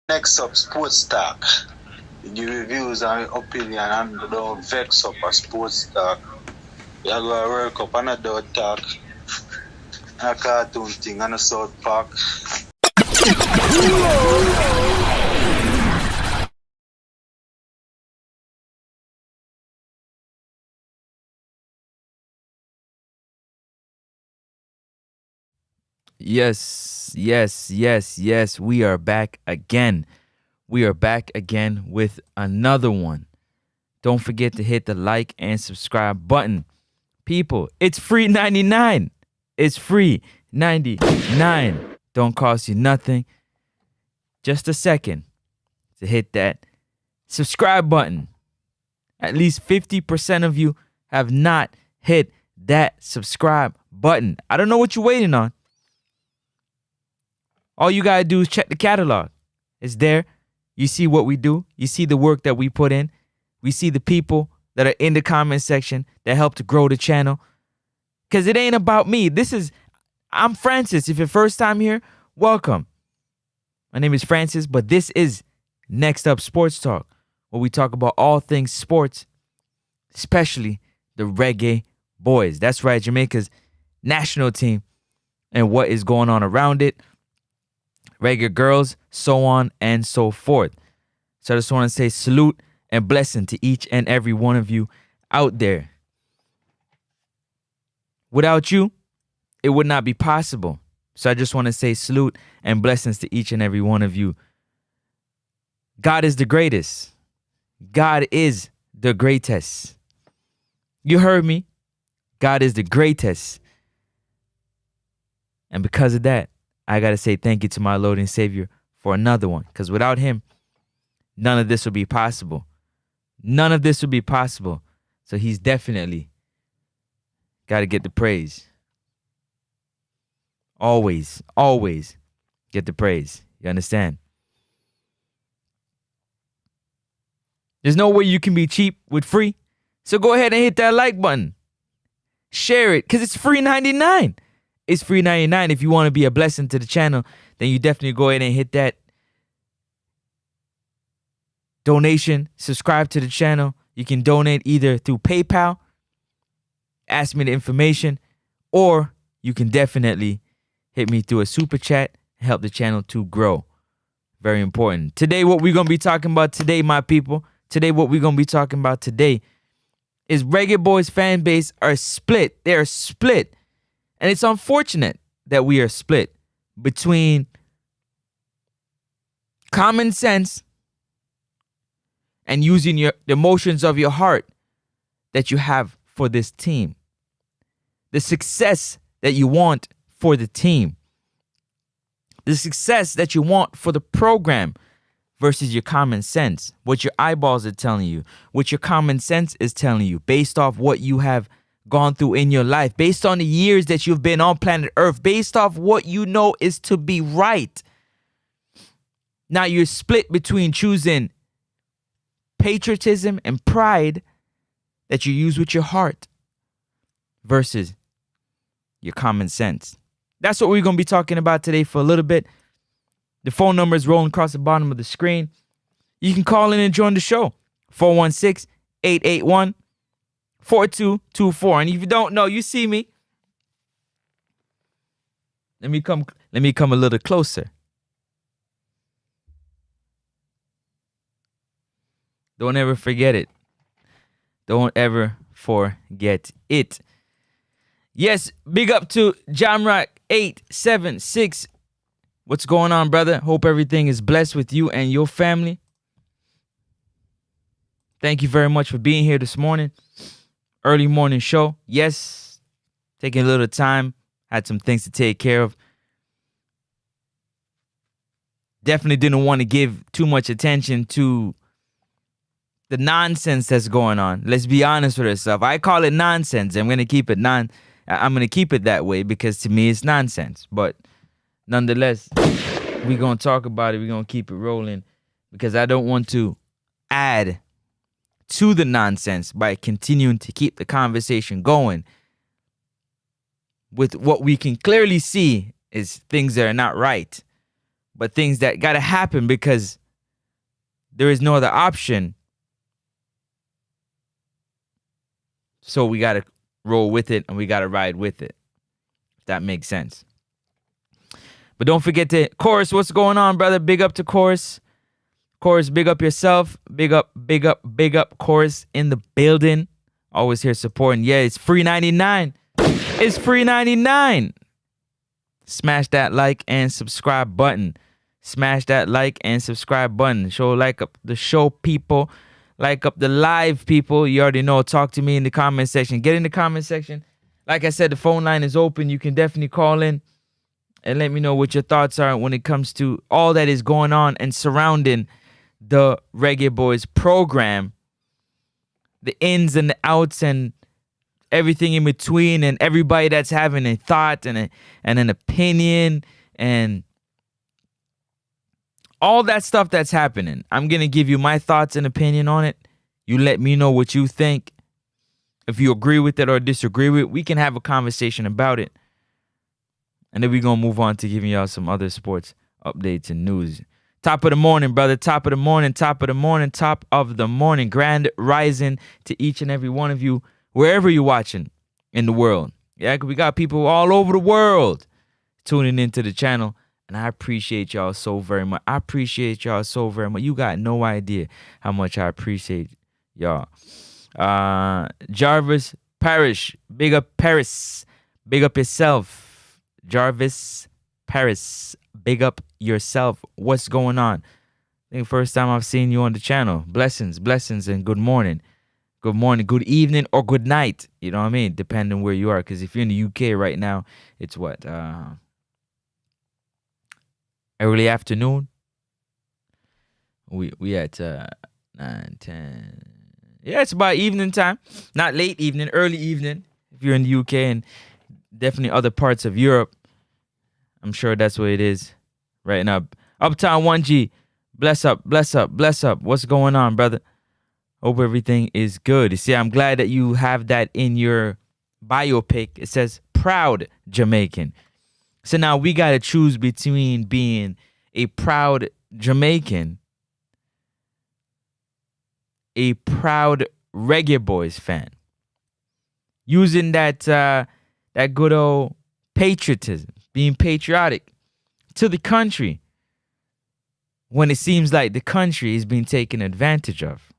Next up, sports talk. The reviews and opinion and don't vex up a sports talk. You go to World Cup and a dot talk. And a cartoon thing and a South Park. Yes. We are back again. We are back again with another one. Don't forget to hit the like and subscribe button. People, it's free 99. It's free 99. Don't cost you nothing. Just a second to hit that subscribe button. At least 50% of you have not hit that subscribe button. I don't know what you're waiting on. All you gotta do is check the catalog. It's there. You see what we do. You see the work that we put in. We see the people that are in the comment section that help to grow the channel. Because it ain't about me. I'm Francis. If you're first time here, welcome. My name is Francis, but this is Next Up Sports Talk, where we talk about all things sports, especially the Reggae Boyz. That's right, Jamaica's national team and what is going on around it. Reggae girls, so on and so forth. So I just want to say salute and blessing to each and every one of you out there. Without you, it would not be possible. So I just want to say salute and blessings to each and every one of you. God is the greatest. God is the greatest. You heard me. God is the greatest. And because of that, I got to say thank you to my Lord and Savior for another one. Because without him, none of this would be possible. None of this would be possible. So he's definitely got to get the praise. Always get the praise. You understand? There's no way you can be cheap with free. So go ahead and hit that like button. Share it because it's free 99. It's free 99. If you want to be a blessing to the channel, then you definitely go ahead and hit that donation. Subscribe to the channel. You can donate either through PayPal, ask me the information, or you can definitely hit me through a super chat and help the channel to grow. Very important. Today, what we're going to be talking about today, my people, is Reggae Boyz fan base are split. They're split. And it's unfortunate that we are split between common sense and using the emotions of your heart that you have for this team. The success that you want for the team. The success that you want for the program versus your common sense. What your eyeballs are telling you. What your common sense is telling you based off what you have gone through in your life, based on the years that you've been on planet Earth, based off what you know is to be right. Now you're split between choosing patriotism and pride that you use with your heart versus your common sense. That's what we're going to be talking about today for a little bit. The phone number is rolling across the bottom of the screen. You can call in and join the show. 416-881-4224. And if you don't know, you see me. Let me come a little closer. Don't ever forget it. Don't ever forget it. Yes, big up to Jamrock 876. What's going on, brother? Hope everything is blessed with you and your family. Thank you very much for being here this morning. Early morning show. Yes, taking a little time. Had some things to take care of. Definitely didn't want to give too much attention to the nonsense that's going on. Let's be honest with ourselves. I call it nonsense. I'm gonna keep it that way because to me it's nonsense. But nonetheless, we're gonna talk about it. We're gonna keep it rolling because I don't want to add to the nonsense by continuing to keep the conversation going with what we can clearly see is things that are not right. but things that got to happen because there is no other option. So we got to roll with it and we got to ride with it. If that makes sense. But don't forget to, Chorus, what's going on, brother? Big up to Chorus. Chorus, big up yourself. Big up, big up, big up. Chorus in the building. Always here supporting. Yeah, it's free 99. It's free 99. Smash that like and subscribe button. Smash that like and subscribe button. Show like up the show, people. Like up the live, people. You already know. Talk to me in the comment section. Get in the comment section. Like I said, the phone line is open. You can definitely call in and let me know what your thoughts are when it comes to all that is going on and surrounding the Reggae Boyz program. The ins and the outs and everything in between, and everybody that's having a thought and an opinion and all that stuff that's happening. I'm going to give you my thoughts and opinion on it. You let me know what you think. If you agree with it or disagree with it, we can have a conversation about it. And then we're going to move on to giving y'all some other sports updates and news. Top of the morning, brother. Top of the morning, top of the morning, top of the morning. Grand rising to each and every one of you, wherever you're watching in the world. Yeah, we got people all over the world tuning into the channel. And I appreciate y'all so very much. I appreciate y'all so very much. You got no idea how much I appreciate y'all. Jarvis Parrish. Big up Paris. Big up yourself. Jarvis Paris. Big up yourself. What's going on? I think first time I've seen you on the channel. Blessings, blessings, and good morning. Good morning, good evening, or good night. You know what I mean? Depending where you are. Because if you're in the UK right now, it's what? Early afternoon. We at 9, 10. Yeah, it's about evening time. Not late evening, early evening. If you're in the UK and definitely other parts of Europe. I'm sure that's what it is right now. Uptown 1G. Bless up, bless up, bless up. What's going on, brother? Hope everything is good. You see, I'm glad that you have that in your biopic. It says proud Jamaican. So now we got to choose between being a proud Jamaican, a proud Reggae Boyz fan, using that good old patriotism, being patriotic to the country when it seems like the country is being taken advantage of.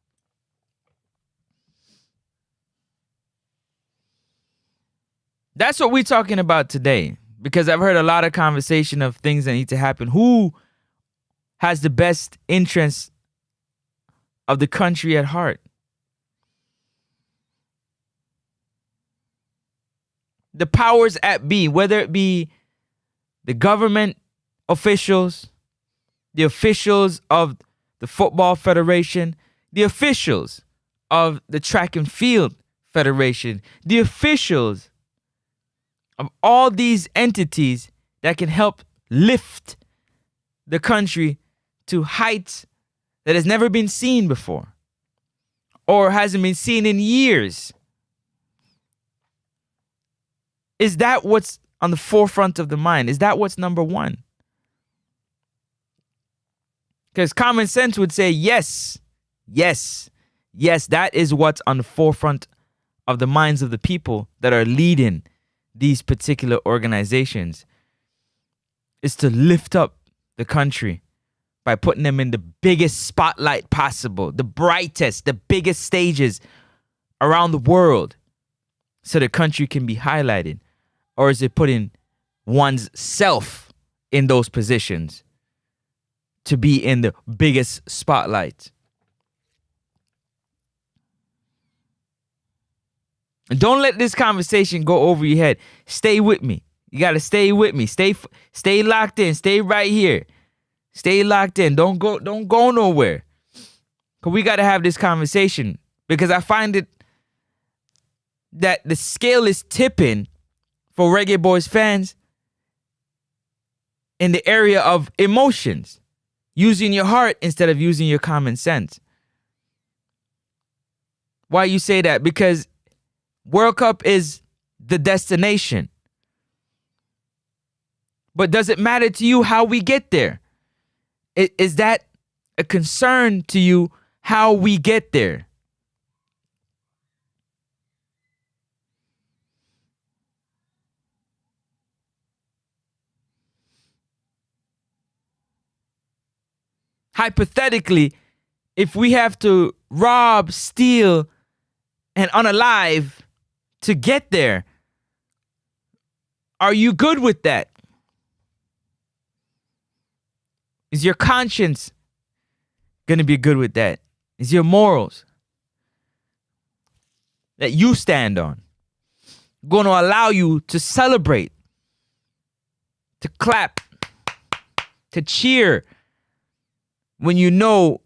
That's what we're talking about today, because I've heard a lot of conversation of things that need to happen. Who has the best interests of the country at heart? The powers at be, whether it be the government officials, the officials of the Football Federation, the officials of the Track and Field Federation, the officials of all these entities that can help lift the country to heights that has never been seen before or hasn't been seen in years. Is that what's on the forefront of the mind? Is that what's number one? Because common sense would say yes, yes, yes, that is what's on the forefront of the minds of the people that are leading these particular organizations, is to lift up the country by putting them in the biggest spotlight possible, the brightest, the biggest stages around the world, so the country can be highlighted? Or is it putting one's self in those positions to be in the biggest spotlight? And don't let this conversation go over your head. Stay with me. You got to stay with me. Stay locked in. Stay right here. Stay locked in. Don't go nowhere. Cause we got to have this conversation, because I find it that the scale is tipping for Reggae Boyz fans in the area of emotions, using your heart instead of using your common sense. Why you say that? Because World Cup is the destination. But does it matter to you how we get there? Is that a concern to you how we get there? Hypothetically, if we have to rob, steal, and unalive to get there, are you good with that? Is your conscience going to be good with that? Is your morals that you stand on going to allow you to celebrate, to clap, to cheer when you know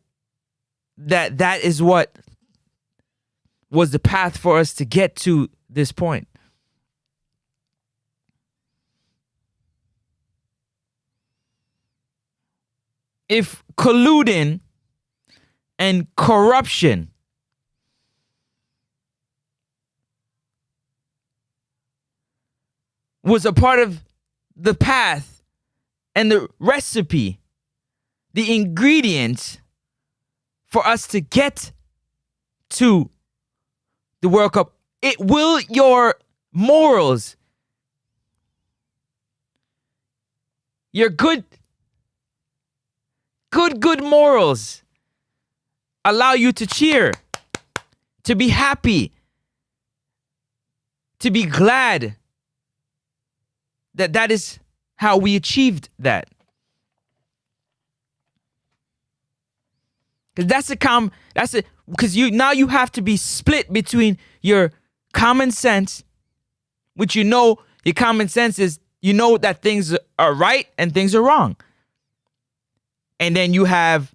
that that is what was the path for us to get to this point? If colluding and corruption was a part of the path and the recipe, the ingredients for us to get to the World Cup, will your morals, your good morals allow you to cheer, to be happy, to be glad that that is how we achieved that? Because because you have to be split between your common sense, which your common sense is, that things are right and things are wrong. And then you have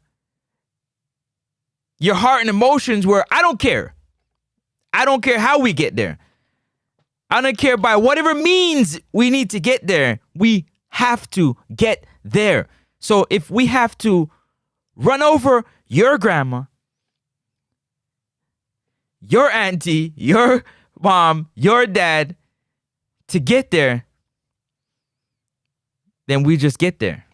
your heart and emotions where I don't care. I don't care how we get there. I don't care by whatever means we need to get there. We have to get there. So if we have to run over your grandma, your auntie, your mom, your dad to get there, then we just get there.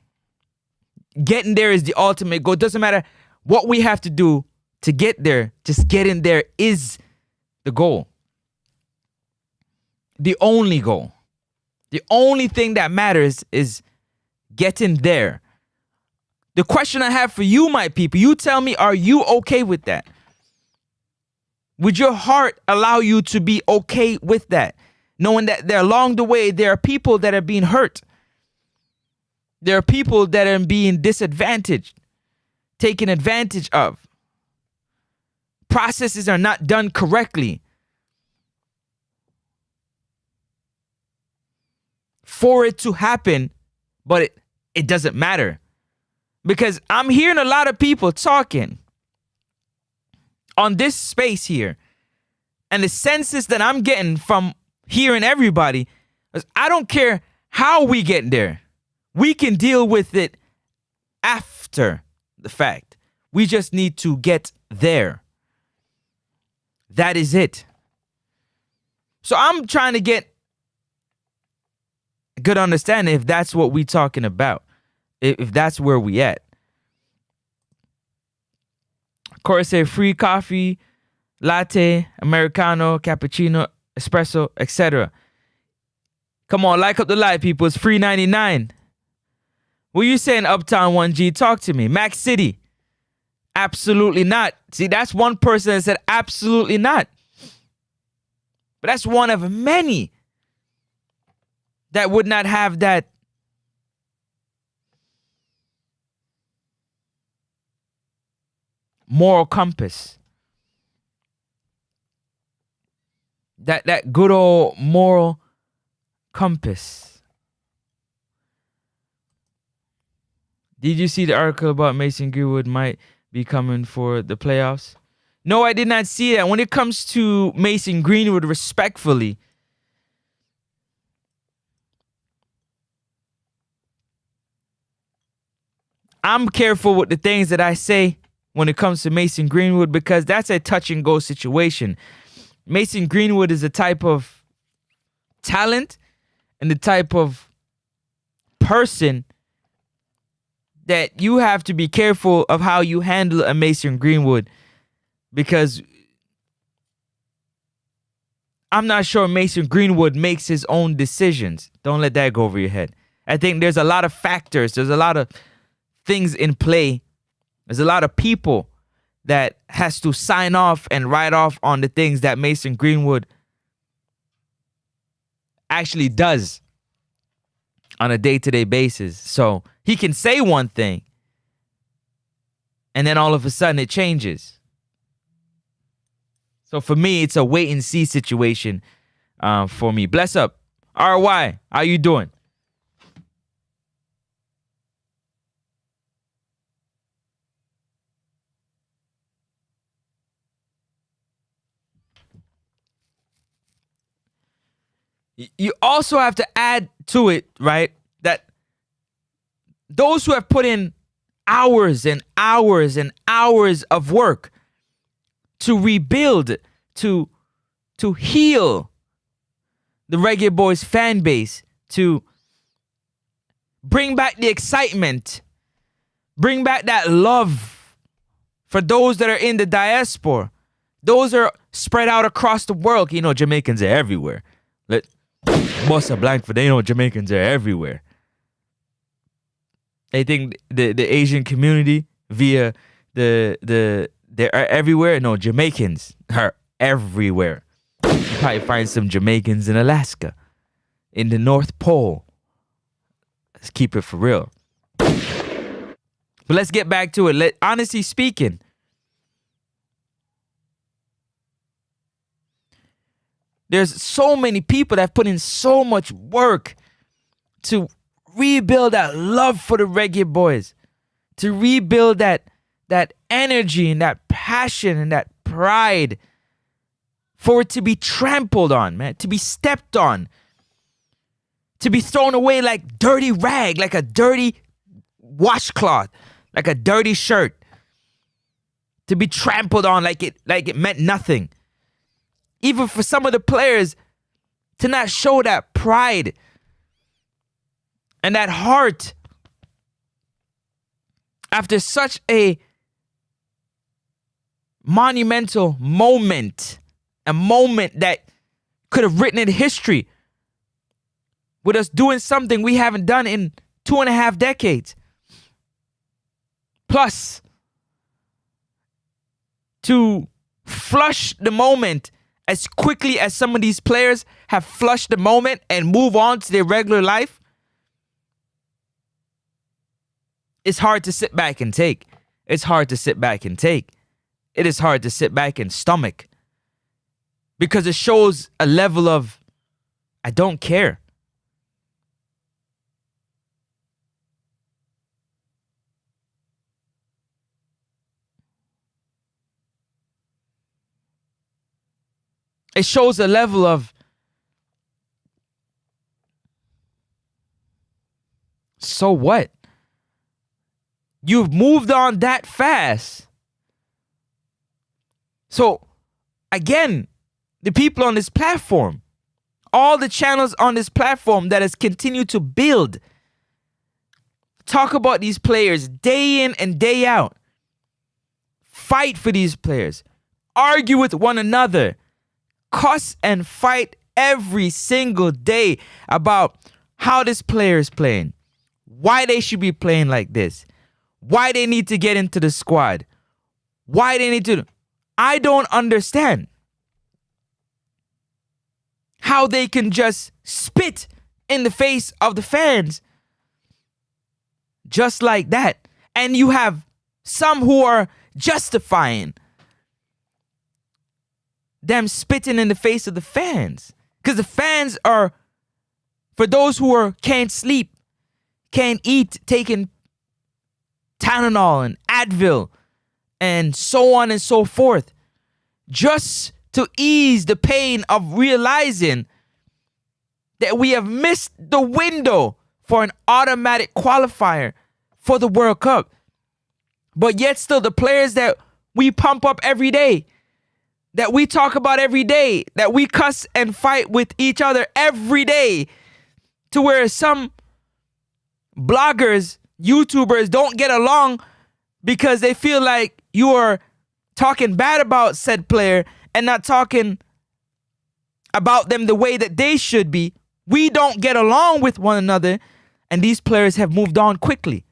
Getting there is the ultimate goal. It doesn't matter what we have to do to get there. Just getting there is the goal. The only goal. The only thing that matters is getting there. The question I have for you, my people, you tell me, are you okay with that? Would your heart allow you to be okay with that? Knowing that along the way, there are people that are being hurt. There are people that are being disadvantaged, taken advantage of. Processes are not done correctly for it to happen, but it doesn't matter. Because I'm hearing a lot of people talking on this space here, and the senses that I'm getting from hearing everybody is, I don't care how we get there. We can deal with it after the fact. We just need to get there. That is it. So I'm trying to get a good understanding if that's what we're talking about. If that's where we at. Of course, say free coffee, latte, Americano, cappuccino, espresso, etc. Come on, like up the live, people. It's free 99. What you saying, Uptown 1G? Talk to me. Max City. Absolutely not. See, that's one person that said absolutely not. But that's one of many that would not have that moral compass. That good old moral compass. Did you see the article about Mason Greenwood might be coming for the playoffs? No, I did not see that. When it comes to Mason Greenwood, respectfully, I'm careful with the things that I say when it comes to Mason Greenwood, because that's a touch and go situation. Mason Greenwood is a type of talent and the type of person that you have to be careful of how you handle a Mason Greenwood, because I'm not sure Mason Greenwood makes his own decisions. Don't let that go over your head. I think there's a lot of factors. There's a lot of things in play. There's a lot of people that has to sign off and write off on the things that Mason Greenwood actually does on a day-to-day basis. So he can say one thing, and then all of a sudden it changes. So for me, it's a wait-and-see situation for me. Bless up. RY, how you doing? You also have to add to it, right, that those who have put in hours and hours and hours of work to rebuild, to heal the Reggae Boyz fan base, to bring back the excitement, bring back that love for those that are in the diaspora. Those are spread out across the world. You know, Jamaicans are everywhere. Let bust a blank for they know Jamaicans are everywhere. I think the Asian community via they are everywhere. No, Jamaicans are everywhere. You probably find some Jamaicans in Alaska, in the North Pole. Let's keep it for real. But let's get back to it. Honestly speaking, there's so many people that have put in so much work to rebuild that love for the Reggae Boyz, to rebuild that energy and that passion and that pride, for it to be trampled on, man, to be stepped on, to be thrown away like dirty rag, like a dirty washcloth, like a dirty shirt, to be trampled on like it meant nothing. Even for some of the players to not show that pride and that heart after such a monumental moment, a moment that could have written in history with us doing something we haven't done in 2.5 decades. Plus, to flush the moment as quickly as some of these players have flushed the moment and move on to their regular life, it's hard to sit back and take. It's hard to sit back and take. It is hard to sit back and stomach, because it shows a level of, I don't care. It shows a level of, so what? You've moved on that fast. So, again, the people on this platform, all the channels on this platform that has continued to build, talk about these players day in and day out, fight for these players, argue with one another, cuss and fight every single day about how this player is playing, why they should be playing like this, why they need to get into the squad, why they need to. I don't understand how they can just spit in the face of the fans just like that. And you have some who are justifying them spitting in the face of the fans, because the fans are, for those who can't sleep, can't eat, taking Tylenol and Advil and so on and so forth, just to ease the pain of realizing that we have missed the window for an automatic qualifier for the World Cup. But yet still, the players that we pump up every day, that we talk about every day, that we cuss and fight with each other every day, to where some bloggers YouTubers don't get along because they feel like you are talking bad about said player and not talking about them the way that they should be. We don't get along with one another, and these players have moved on quickly.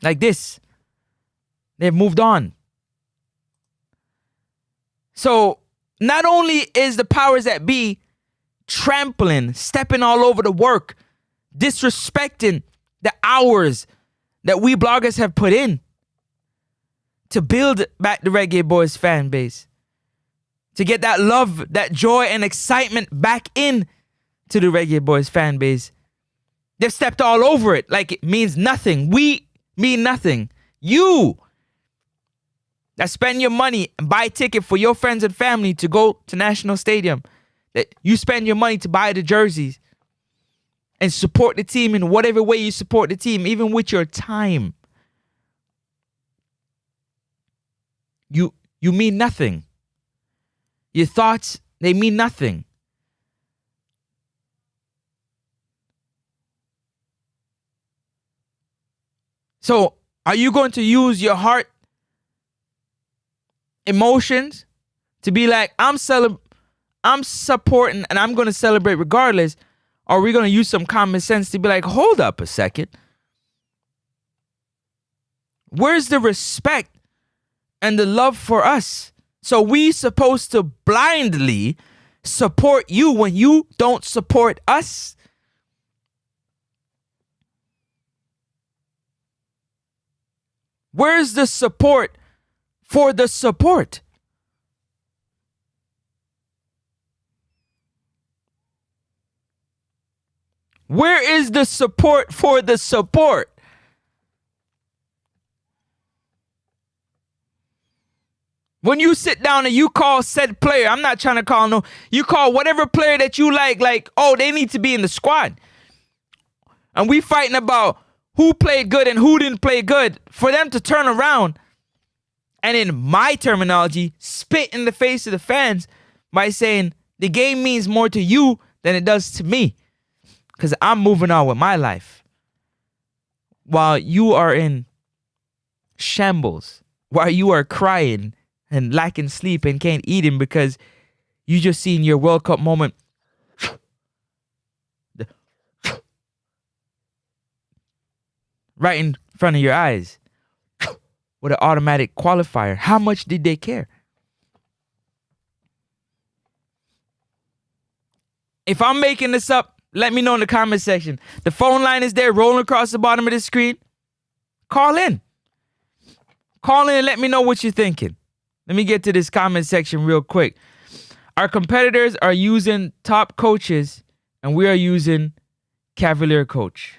Like this. They've moved on. So not only is the powers that be trampling, stepping all over the work, disrespecting the hours that we bloggers have put in to build back the Reggae Boyz fan base, to get that love, that joy and excitement back in to the Reggae Boyz fan base. They've stepped all over it like it means nothing. We mean nothing. You that spend your money and buy a ticket for your friends and family to go to National Stadium, that you spend your money to buy the jerseys and support the team in whatever way you support the team, even with your time. You mean nothing. Your thoughts, they mean nothing. So, are you going to use your heart, emotions to be like, I'm supporting and I'm going to celebrate regardless? Or are we going to use some common sense to be like, hold up a second. Where's the respect and the love for us? So we supposed to blindly support you when you don't support us? Where's the support for the support? Where is the support for the support? When you sit down and you call said player, I'm not trying to call no, you call whatever player that you like, oh, they need to be in the squad. And we fighting about who played good and who didn't play good, for them to turn around and, in my terminology, spit in the face of the fans by saying the game means more to you than it does to me, because I'm moving on with my life, while you are in shambles, while you are crying and lacking sleep and can't eat him because you just seen your World Cup moment right in front of your eyes with an automatic qualifier. How much did they care? If I'm making this up, let me know in the comment section. The phone line is there rolling across the bottom of the screen. Call in. Call in and let me know what you're thinking. Let me get to this comment section real quick. Our competitors are using top coaches and we are using Cavalier coach.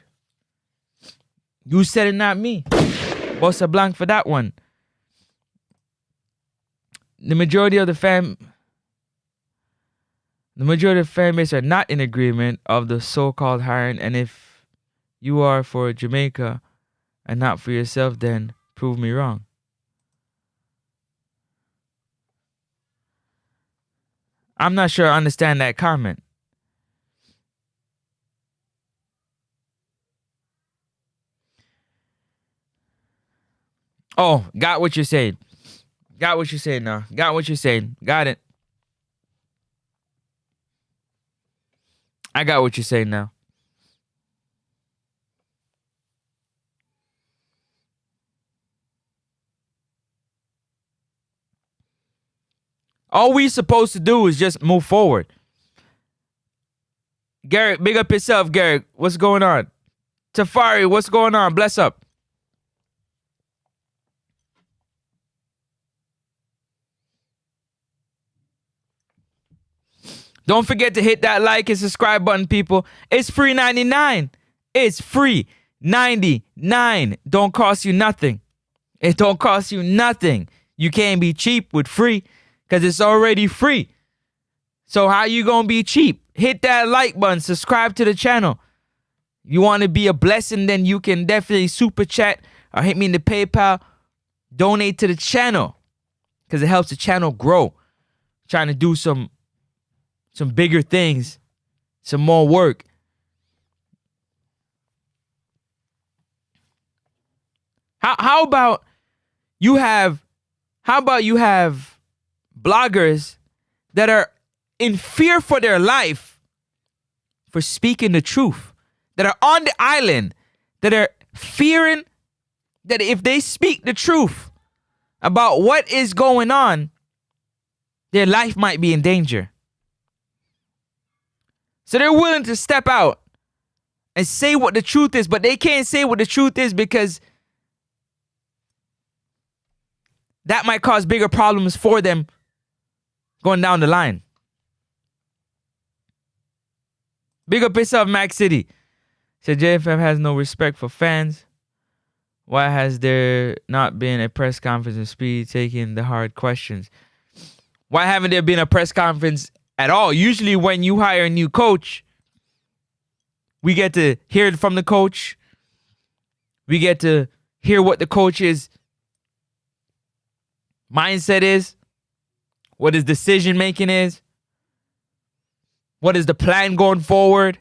You said it, not me. Bossa Blanc for that one. The majority of the fan base are not in agreement of the so-called hiring, and if you are for Jamaica and not for yourself, then prove me wrong. I'm not sure I understand that comment. Oh, got what you're saying. Got what you're saying now. Got what you're saying. Got it. I got what you're saying now. All we supposed to do is just move forward. Garrett, big up yourself, Garrett. What's going on? Tafari, what's going on? Bless up. Don't forget to hit that like and subscribe button, people. It's free 99. It's free 99. Don't cost you nothing. It don't cost you nothing. You can't be cheap with free because it's already free. So how you gonna be cheap? Hit that like button. Subscribe to the channel. You want to be a blessing, then you can definitely super chat or hit me in the PayPal. Donate to the channel because it helps the channel grow. Trying to do some bigger things, some more work. How about you have bloggers that are in fear for their life for speaking the truth, that are on the island, that are fearing that if they speak the truth about what is going on, their life might be in danger. So they're willing to step out and say what the truth is, but they can't say what the truth is because that might cause bigger problems for them going down the line. Big up yourself, Mac City. Said JFF has no respect for fans. Why has there not been a press conference of Speed taking the hard questions? Why haven't there been a press conference at all? Usually when you hire a new coach, we get to hear it from the coach. We get to hear what the coach's mindset is, what his decision making is, what is the plan going forward,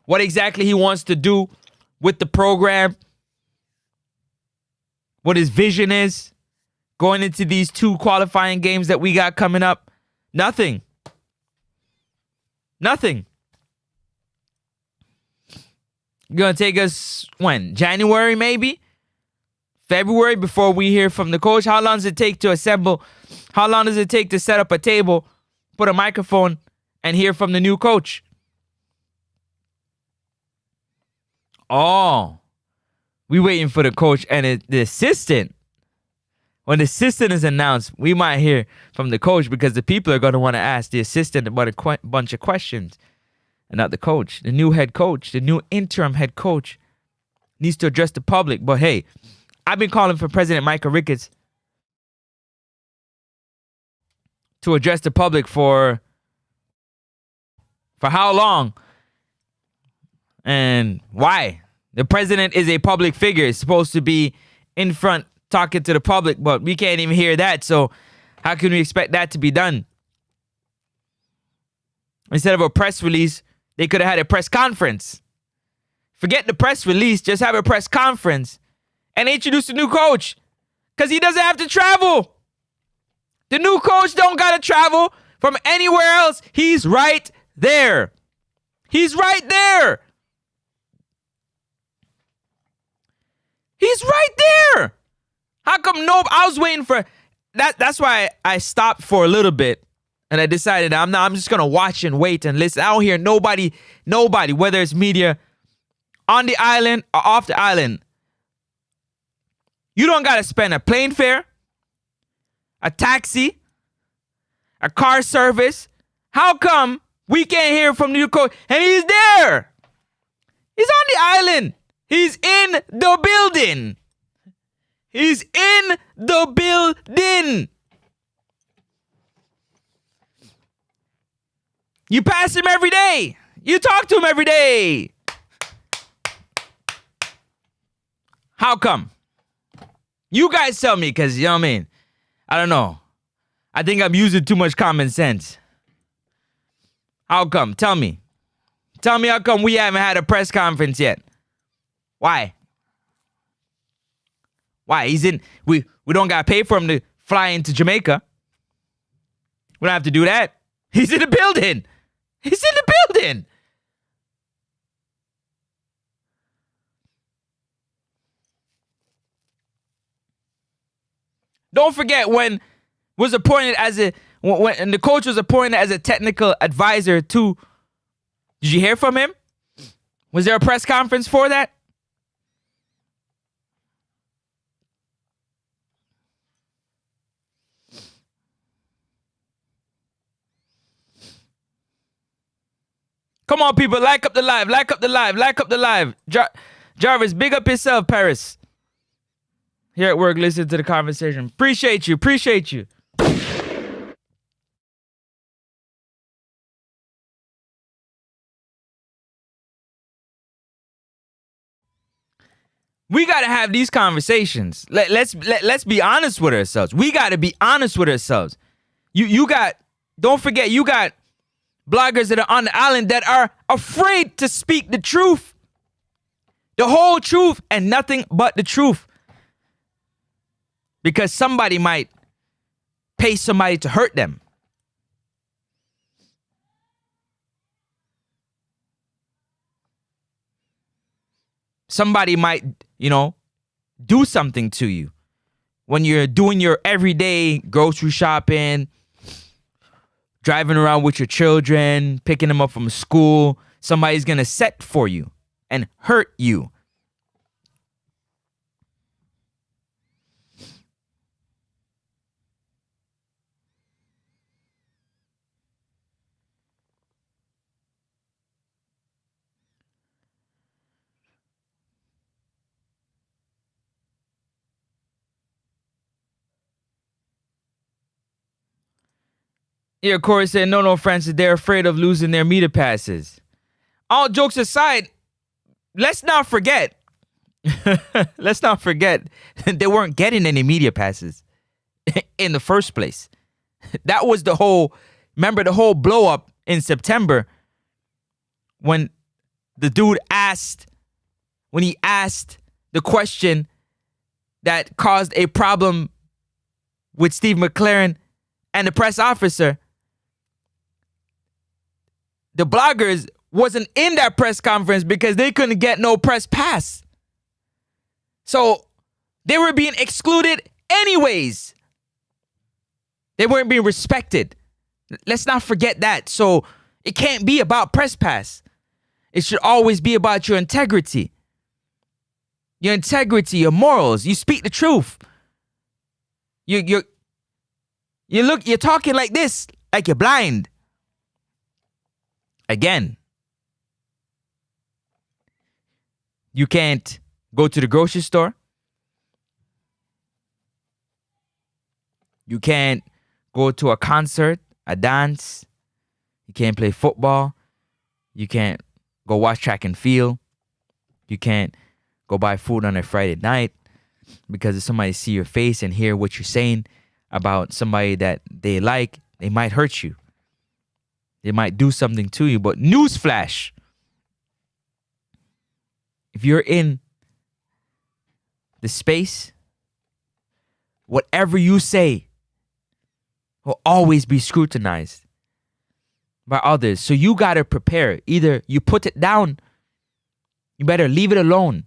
what exactly he wants to do with the program, what his vision is going into these 2 qualifying games that we got coming up. Nothing. Gonna take us when? January maybe? February before we hear from the coach? How long does it take to assemble? How long does it take to set up a table, put a microphone, and hear from the new coach? Oh, we waiting for the coach and the assistant. When the assistant is announced, we might hear from the coach because the people are going to want to ask the assistant about a bunch of questions and not the coach. The new head coach, the new interim head coach needs to address the public. But hey, I've been calling for President Michael Ricketts to address the public for how long and why. The president is a public figure. It's supposed to be in front talking to the public, but we can't even hear that. So how can we expect that to be done? Instead of a press release, they could have had a press conference. Forget the press release. Just have a press conference and introduce the new coach because he doesn't have to travel. The new coach don't got to travel from anywhere else. He's right there. He's right there. He's right there. How come no? I was waiting for that. That's why I stopped for a little bit and I decided I'm just going to watch and wait and listen. I don't hear nobody, whether it's media on the island or off the island. You don't got to spend a plane fare, a taxi, a car service. How come we can't hear from the new coach? And he's there. He's on the island. He's in the building. He's in the building. You pass him every day. You talk to him every day. How come? You guys tell me, because, you know what I mean? I don't know. I think I'm using too much common sense. How come? Tell me. Tell me how come we haven't had a press conference yet. Why? Why? We don't got to pay for him to fly into Jamaica. We don't have to do that. He's in the building. He's in the building. Don't forget when the coach was appointed as a technical advisor to. Did you hear from him? Was there a press conference for that? Come on, people, like up the live, like up the live, like up the live. Jarvis, big up yourself, Paris. Here at work, listen to the conversation. Appreciate you, appreciate you. We got to have these conversations. Let's be honest with ourselves. We got to be honest with ourselves. Don't forget, you got bloggers that are on the island that are afraid to speak the truth. The whole truth and nothing but the truth. because somebody might pay somebody to hurt them. Somebody might, do something to you when you're doing your everyday grocery shopping, driving around with your children, picking them up from school. Somebody's going to set for you and hurt you. Yeah, Corey said, no, Francis, they're afraid of losing their meter passes. All jokes aside, let's not forget. Let's not forget they weren't getting any media passes in the first place. That was the whole blow up in September when the dude asked the question that caused a problem with Steve McLaren and the press officer. The bloggers wasn't in that press conference because they couldn't get no press pass. So they were being excluded anyways. They weren't being respected. Let's not forget that. So it can't be about press pass. It should always be about your integrity. Your integrity, your morals. You speak the truth. You're talking like this, like you're blind. Again, you can't go to the grocery store. You can't go to a concert, a dance. You can't play football. You can't go watch track and field. You can't go buy food on a Friday night because if somebody see your face and hear what you're saying about somebody that they like, they might hurt you. They might do something to you. But newsflash, if you're in the space, whatever you say will always be scrutinized by others. So you got to prepare. Either you put it down, you better leave it alone,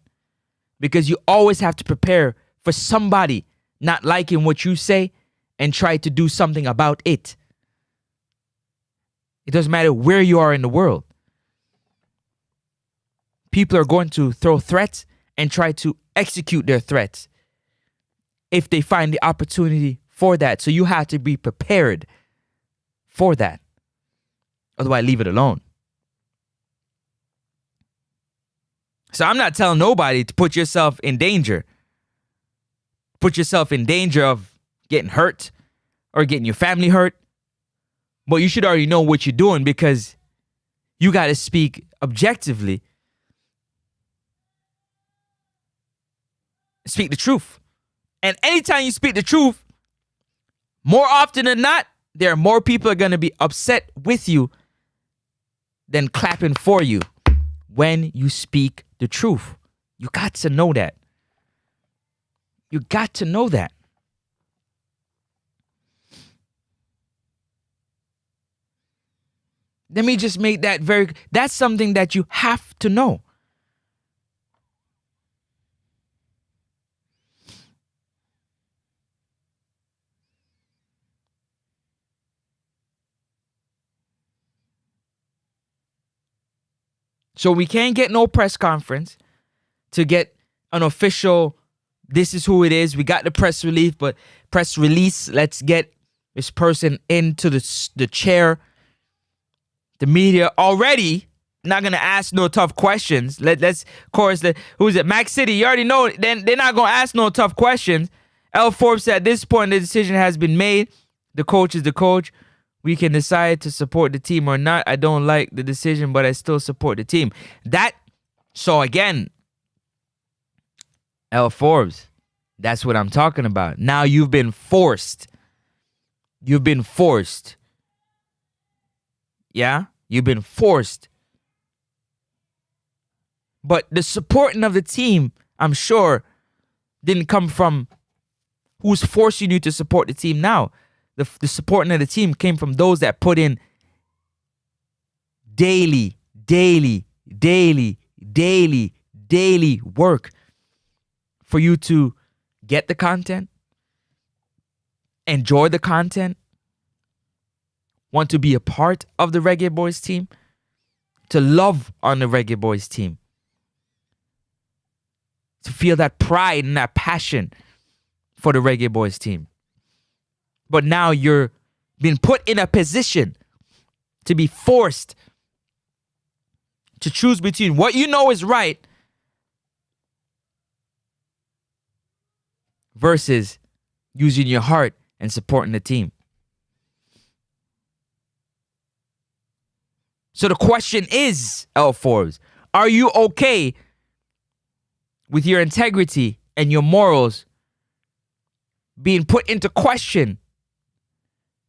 because you always have to prepare for somebody not liking what you say and try to do something about it. It doesn't matter where you are in the world. People are going to throw threats and try to execute their threats if they find the opportunity for that. So you have to be prepared for that. Otherwise, leave it alone. So I'm not telling nobody to put yourself in danger. Put yourself in danger of getting hurt or getting your family hurt. But you should already know what you're doing, because you got to speak objectively. Speak the truth. And anytime you speak the truth, more often than not, there are more people are going to be upset with you than clapping for you when you speak the truth. You got to know that. You got to know that. Let me just make that that's something that you have to know. So we can't get no press conference to get an official, this is who it is. We got the press release. Let's get this person into the chair. The media already not going to ask no tough questions. Let's, of course, who is it? Max City, you already know, then they're not going to ask no tough questions. L. Forbes said, at this point, the decision has been made. The coach is the coach. We can decide to support the team or not. I don't like the decision, but I still support the team. So again, L. Forbes, that's what I'm talking about. Now you've been forced. Yeah, you've been forced. But the supporting of the team, I'm sure, didn't come from who's forcing you to support the team now. The supporting of the team came from those that put in daily work for you to get the content, enjoy the content, want to be a part of the Reggae Boyz team, to love on the Reggae Boyz team, to feel that pride and that passion for the Reggae Boyz team. But now you're being put in a position to be forced to choose between what you know is right versus using your heart and supporting the team. So the question is, L Forbes, are you okay with your integrity and your morals being put into question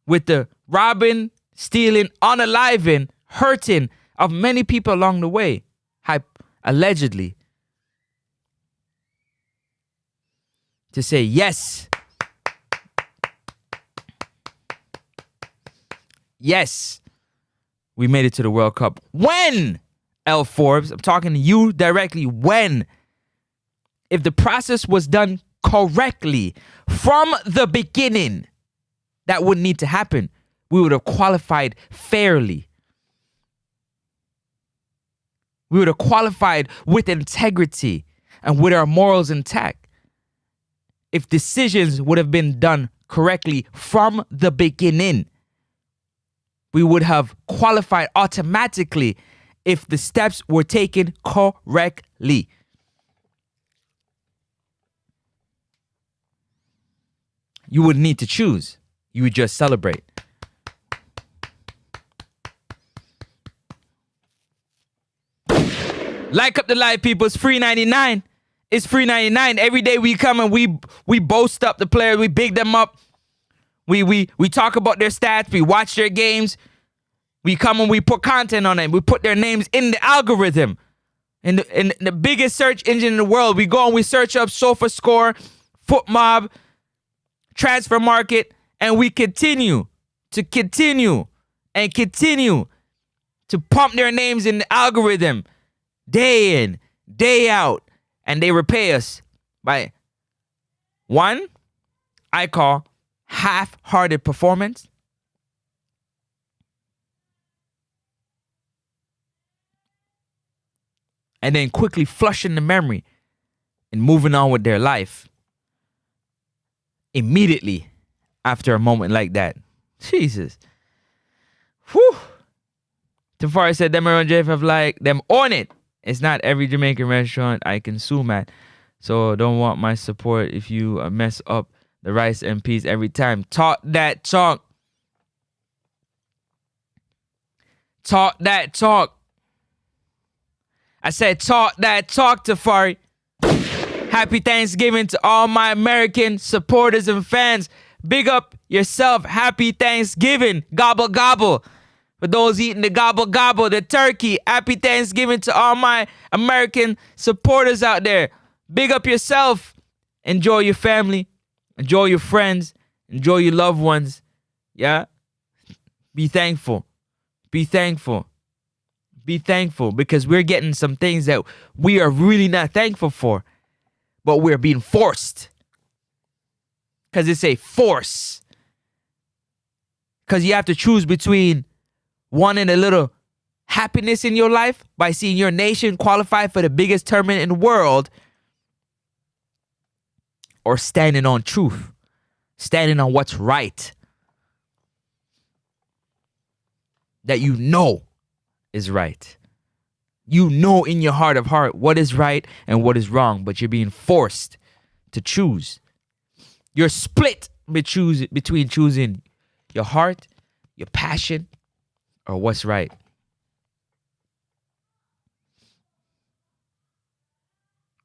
with the robbing, stealing, unaliving, hurting of many people along the way, allegedly? To say, yes, we made it to the World Cup. When, L Forbes, I'm talking to you directly, when? If the process was done correctly from the beginning, that wouldn't need to happen. We would have qualified fairly. We would have qualified with integrity and with our morals intact. If decisions would have been done correctly from the beginning, we would have qualified automatically if the steps were taken correctly. You wouldn't need to choose. You would just celebrate. Like up the live, people. It's free 99. It's free 99. Every day we come and we boast up the players. We big them up. We talk about their stats. We watch their games. We come and we put content on them. We put their names in the algorithm. In the biggest search engine in the world. We go and we search up SofaScore, FootMob, Transfer Market, and we continue to pump their names in the algorithm day in, day out. And they repay us by one, I call half-hearted performance. And then quickly flushing the memory and moving on with their life immediately after a moment like that. Jesus. Whew. Tafari said, them around JFF like them on it. It's not every Jamaican restaurant I consume at. So don't want my support if you mess up the rice and peas every time. Talk that talk. Talk that talk. I said talk that talk, Tafari. Happy Thanksgiving to all my American supporters and fans. Big up yourself. Happy Thanksgiving. Gobble, gobble. For those eating the gobble, gobble, the turkey. Happy Thanksgiving to all my American supporters out there. Big up yourself. Enjoy your family. Enjoy your friends. Enjoy your loved ones. Yeah? Be thankful. Be thankful. Be thankful because we're getting some things that we are really not thankful for. But we're being forced. Because it's a force. Because you have to choose between wanting a little happiness in your life by seeing your nation qualify for the biggest tournament in the world, or standing on truth, standing on what's right, that you know is right. You know in your heart of heart what is right and what is wrong, but you're being forced to choose. You're split between choosing your heart, your passion, or what's right.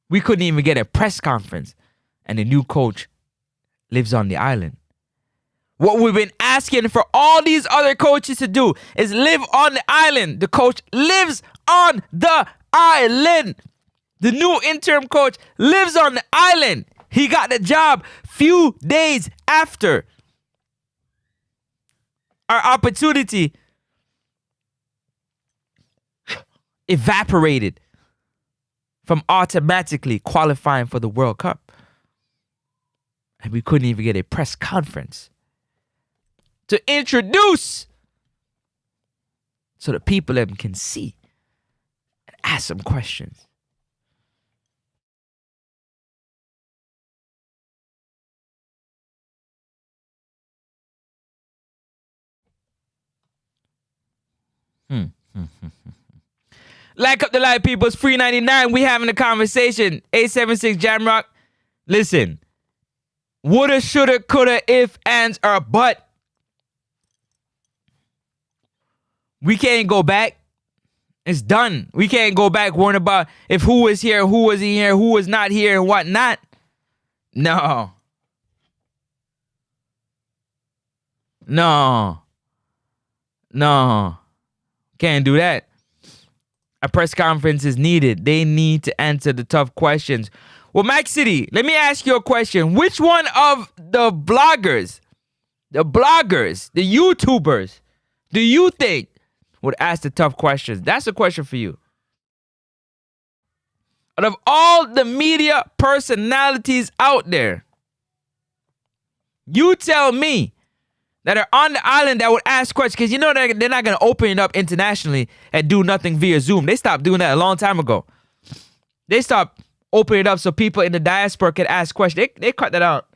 We couldn't even get a press conference, and the new coach lives on the island. What we've been asking for all these other coaches to do is live on the island. The coach lives on the island. The new interim coach lives on the island. He got the job few days after our opportunity evaporated from automatically qualifying for the World Cup. And we couldn't even get a press conference to introduce so the people of them can see and ask some questions. Like up the live people, it's free 99. We having a conversation. 876 Jamrock. Listen. Woulda, shoulda, coulda, if, ands, or but. We can't go back. It's done. We can't go back worrying about if who was here, who wasn't here, who was not here, and whatnot. No. No. No. Can't do that. A press conference is needed. They need to answer the tough questions. Well, Max City, let me ask you a question. Which one of the bloggers, the YouTubers, do you think would ask the tough questions? That's a question for you. Out of all the media personalities out there, you tell me that are on the island that would ask questions, because you know they're not going to open it up internationally and do nothing via Zoom. They stopped doing that a long time ago. They stopped opening it up so people in the diaspora could ask questions. They cut that out.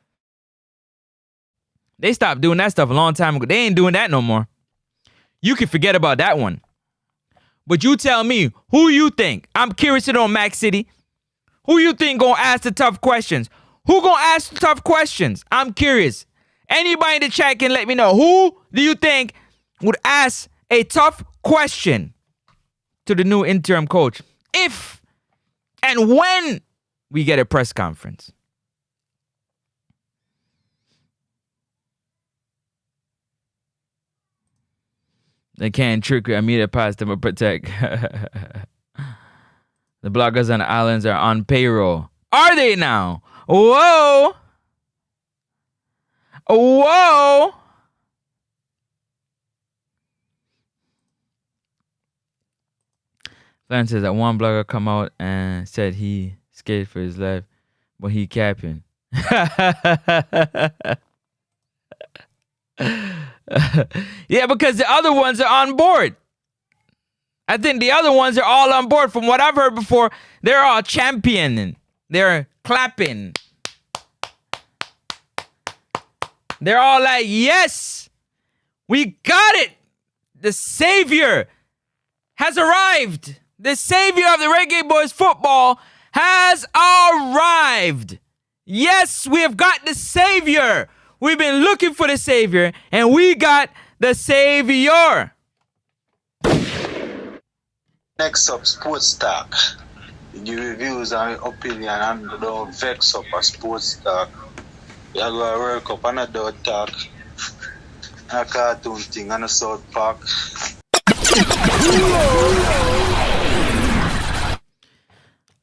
They stopped doing that stuff a long time ago. They ain't doing that no more. You can forget about that one. But you tell me, who you think? I'm curious to know, Max City. Who you think gonna ask the tough questions? Who gonna ask the tough questions? I'm curious. Anybody in the chat can let me know. Who do you think would ask a tough question to the new interim coach if and when we get a press conference? They can't trick you. I mean, pass them or protect. The bloggers on the islands are on payroll. Are they now? Whoa. Whoa. Fan says that one blogger come out and said he scared for his life, but he capping. Yeah, because the other ones are on board. I think the other ones are all on board. From what I've heard before, they're all championing. They're clapping. They're all like, yes, we got it. The savior has arrived. The savior of the Reggae Boyz football has arrived. Yes, we have got the savior. We've been looking for the savior, and we got the savior. Next up, sports talk. Give reviews and opinion and don't vex up a sports talk. You go to World Cup and a dog talk. A cartoon thing and a South Park.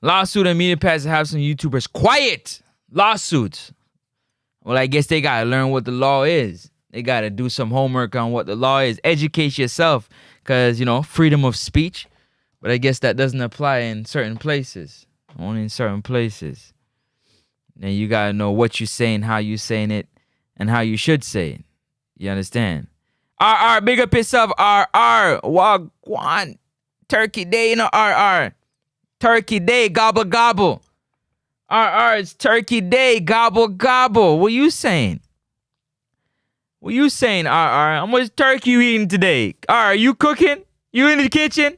Lawsuit and media pass to have some YouTubers quiet. Lawsuits. Well, I guess they gotta learn what the law is. They gotta do some homework on what the law is. Educate yourself, because, you know, freedom of speech. But I guess that doesn't apply in certain places. Only in certain places. Then you gotta know what you're saying, how you're saying it, and how you should say it. You understand? RR, big up yourself, RR. Wagwan. Turkey Day, you know, RR. Turkey Day, gobble gobble. RR, it's Turkey Day, gobble gobble. What you saying? What you saying, RR? How much turkey you eating today? RR, you cooking? You in the kitchen?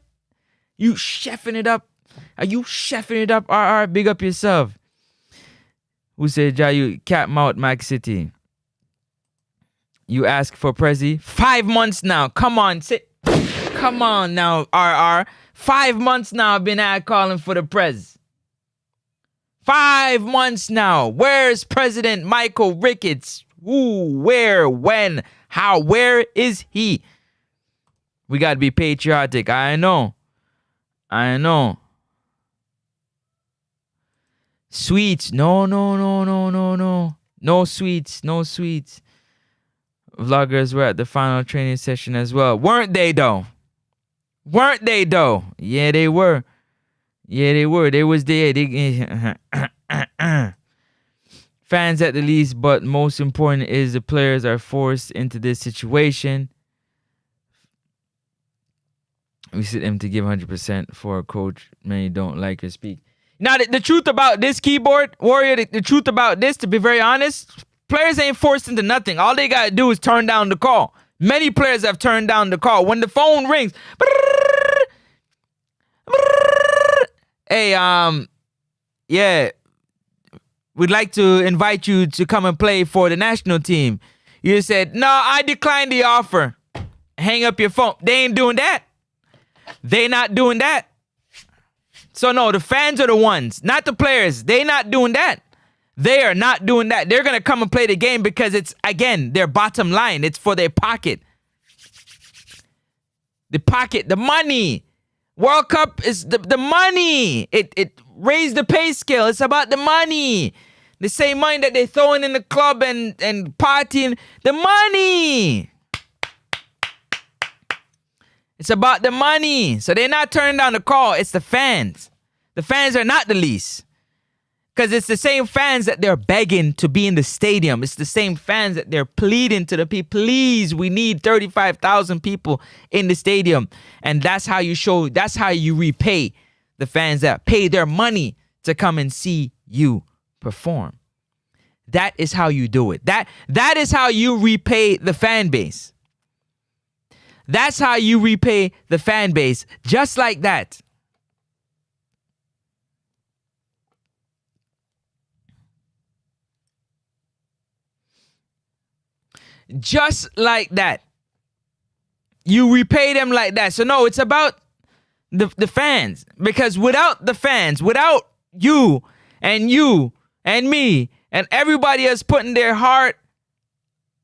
You chefing it up? Are you chefing it up, RR? Big up yourself. Who said, Ja, you cat mouth, Max City? You ask for Prezi? 5 months now. Come on, sit. Come on now, RR. 5 months now I've been out calling for the Prez. 5 months now. Where's President Michael Ricketts? Who, where, when, how, where is he? We got to be patriotic. I know. Sweets. No, no, no, no, no, no. No sweets. No sweets. Vloggers were at the final training session as well. Weren't they though? Weren't they though? Yeah, they were. Yeah, they were. They was there. Fans at the least, but most important is the players are forced into this situation. We sit them to give 100% for a coach. Many don't like or speak. Now, the truth about this, keyboard warrior, the truth about this, to be very honest, players ain't forced into nothing. All they got to do is turn down the call. Many players have turned down the call. When the phone rings, hey, yeah, we'd like to invite you to come and play for the national team. You said, no, I declined the offer. Hang up your phone. They ain't doing that. They not doing that. So no, the fans are the ones, not the players. They not doing that. They are not doing that. They're going to come and play the game because it's, again, their bottom line. It's for their pocket. The pocket, the money. World Cup is the money. It raised the pay scale. It's about the money. The same money that they're throwing in the club and partying. The money. It's about the money. So they're not turning down the call. It's the fans. The fans are not the least. Because it's the same fans that they're begging to be in the stadium. It's the same fans that they're pleading to the people. Please, we need 35,000 people in the stadium. And that's how you show, that's how you repay the fans that pay their money to come and see you perform. That is how you do it. That is how you repay the fan base. That's how you repay the fan base. Just like that. Just like that. You repay them like that. So no, it's about the fans. Because without the fans, without you and me and everybody else putting their heart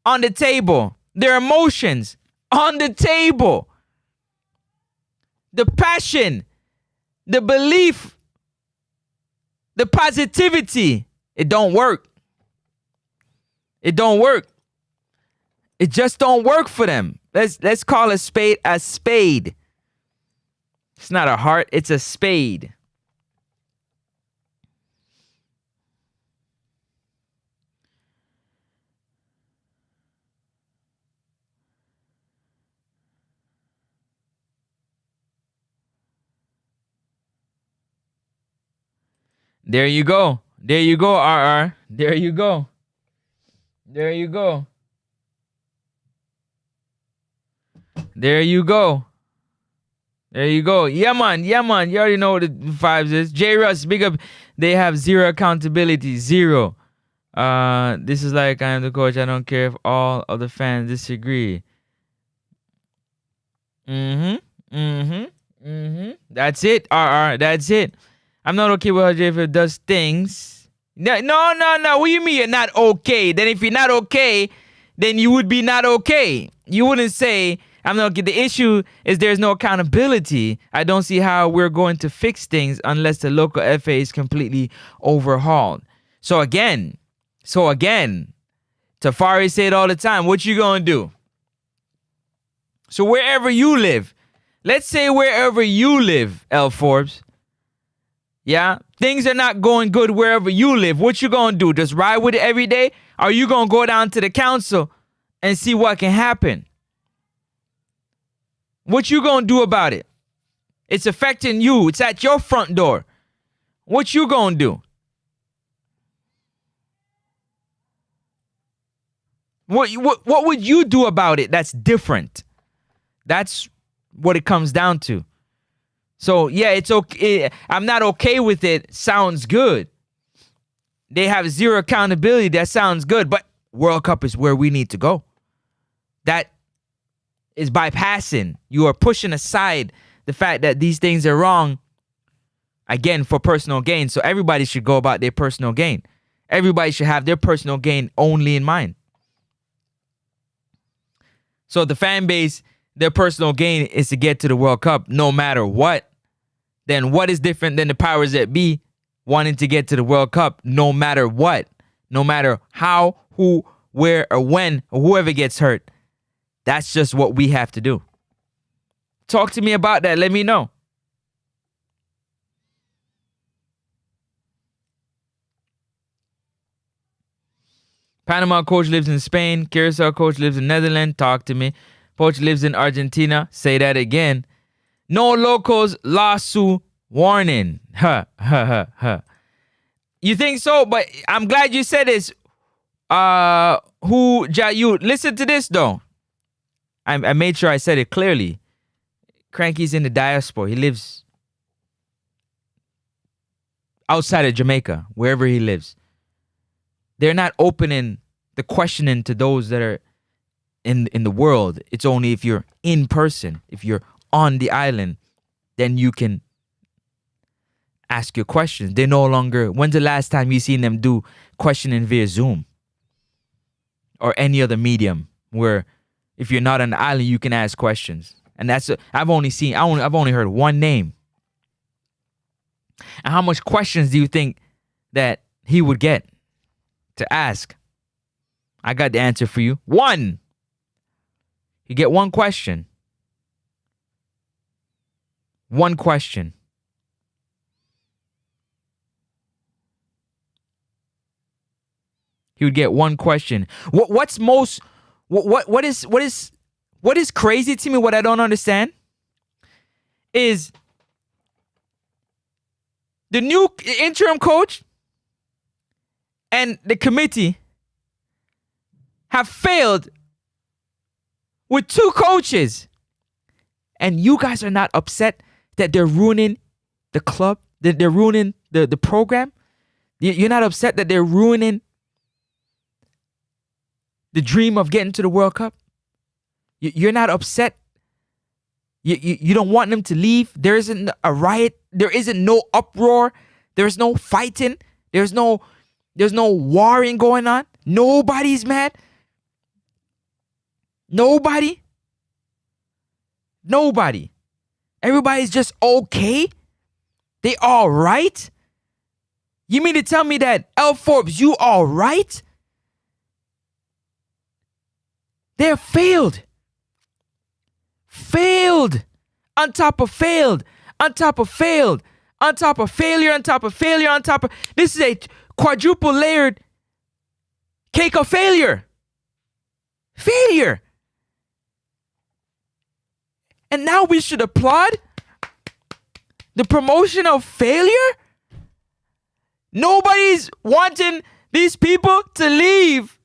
on the table, their emotions on the table, the passion, the belief, the positivity, it don't work. It don't work. It just don't work for them. Let's call a spade a spade. It's not a heart, it's a spade. There you go. There you go, RR. There you go. There you go. There you go. There you go. Yeah, man. Yeah, man. You already know what the vibes is. J Russ, big up. They have zero accountability. Zero. This is like, I am the coach. I don't care if all of the fans disagree. That's it, RR. That's it. I'm not okay with how JF does things. No. What do you mean you're not okay? Then if you're not okay, then you would be not okay. You wouldn't say, I'm not okay. The issue is there's no accountability. I don't see how we're going to fix things unless the local FA is completely overhauled. So again, Tafari said all the time, what you gonna do? So wherever you live, let's say wherever you live, L. Forbes, yeah, things are not going good wherever you live. What you gonna do? Just ride with it every day? Or are you gonna go down to the council and see what can happen? What you gonna do about it? It's affecting you. It's at your front door. What you gonna do? What would you do about it that's different? That's what it comes down to. So, yeah, it's okay. I'm not okay with it. Sounds good. They have zero accountability. That sounds good. But World Cup is where we need to go. That is bypassing. You are pushing aside the fact that these things are wrong, again, for personal gain. So everybody should go about their personal gain. Everybody should have their personal gain only in mind. So the fan base, their personal gain is to get to the World Cup no matter what. Then what is different than the powers that be wanting to get to the World Cup no matter what, no matter how, who, where, or when, or whoever gets hurt. That's just what we have to do. Talk to me about that. Let me know. Panama coach lives in Spain. Curacao coach lives in Netherlands. Talk to me. Coach lives in Argentina. Say that again. No locals lawsuit warning. You think so? But I'm glad you said this. You listen to this though. I made sure I said it clearly. Cranky's in the diaspora. He lives outside of Jamaica, wherever he lives. They're not opening the questioning to those that are in the world. It's only if you're in person, if you're on the island, then you can ask your questions. They're no longer. When's the last time you seen them do questioning via Zoom or any other medium where if you're not on the island, you can ask questions? And I've only heard one name. And how much questions do you think that he would get to ask? I got the answer for you. One. You get one question. One question. He would get one question. What is crazy to me, what I don't understand, is the new interim coach and the committee have failed with two coaches. And you guys are not upset that they're ruining the club, that they're ruining the program? You're not upset that they're ruining the dream of getting to the World Cup? You're not upset? You don't want them to leave? There isn't a riot? There isn't no uproar? There's no fighting? There's no warring going on? Nobody's mad? Nobody? Everybody's just okay? They all right? You mean to tell me that L. Forbes, you all right? They're failed. Failed. On top of failed. On top of failed. On top of failure. On top of failure. On top of... This is a quadruple layered cake of failure. Failure. And now we should applaud the promotion of failure? Nobody's wanting these people to leave.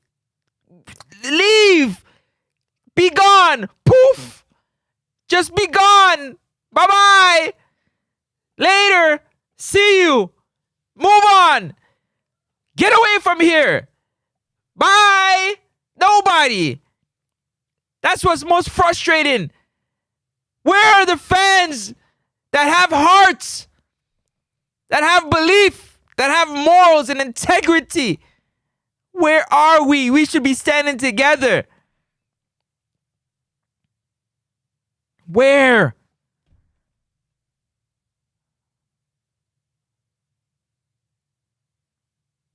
Leave. Be gone. Poof. Just be gone. Bye-bye. Later. See you. Move on. Get away from here. Bye. Nobody. That's what's most frustrating. Where are the fans that have hearts, that have belief, that have morals and integrity? Where are we? We should be standing together. Where?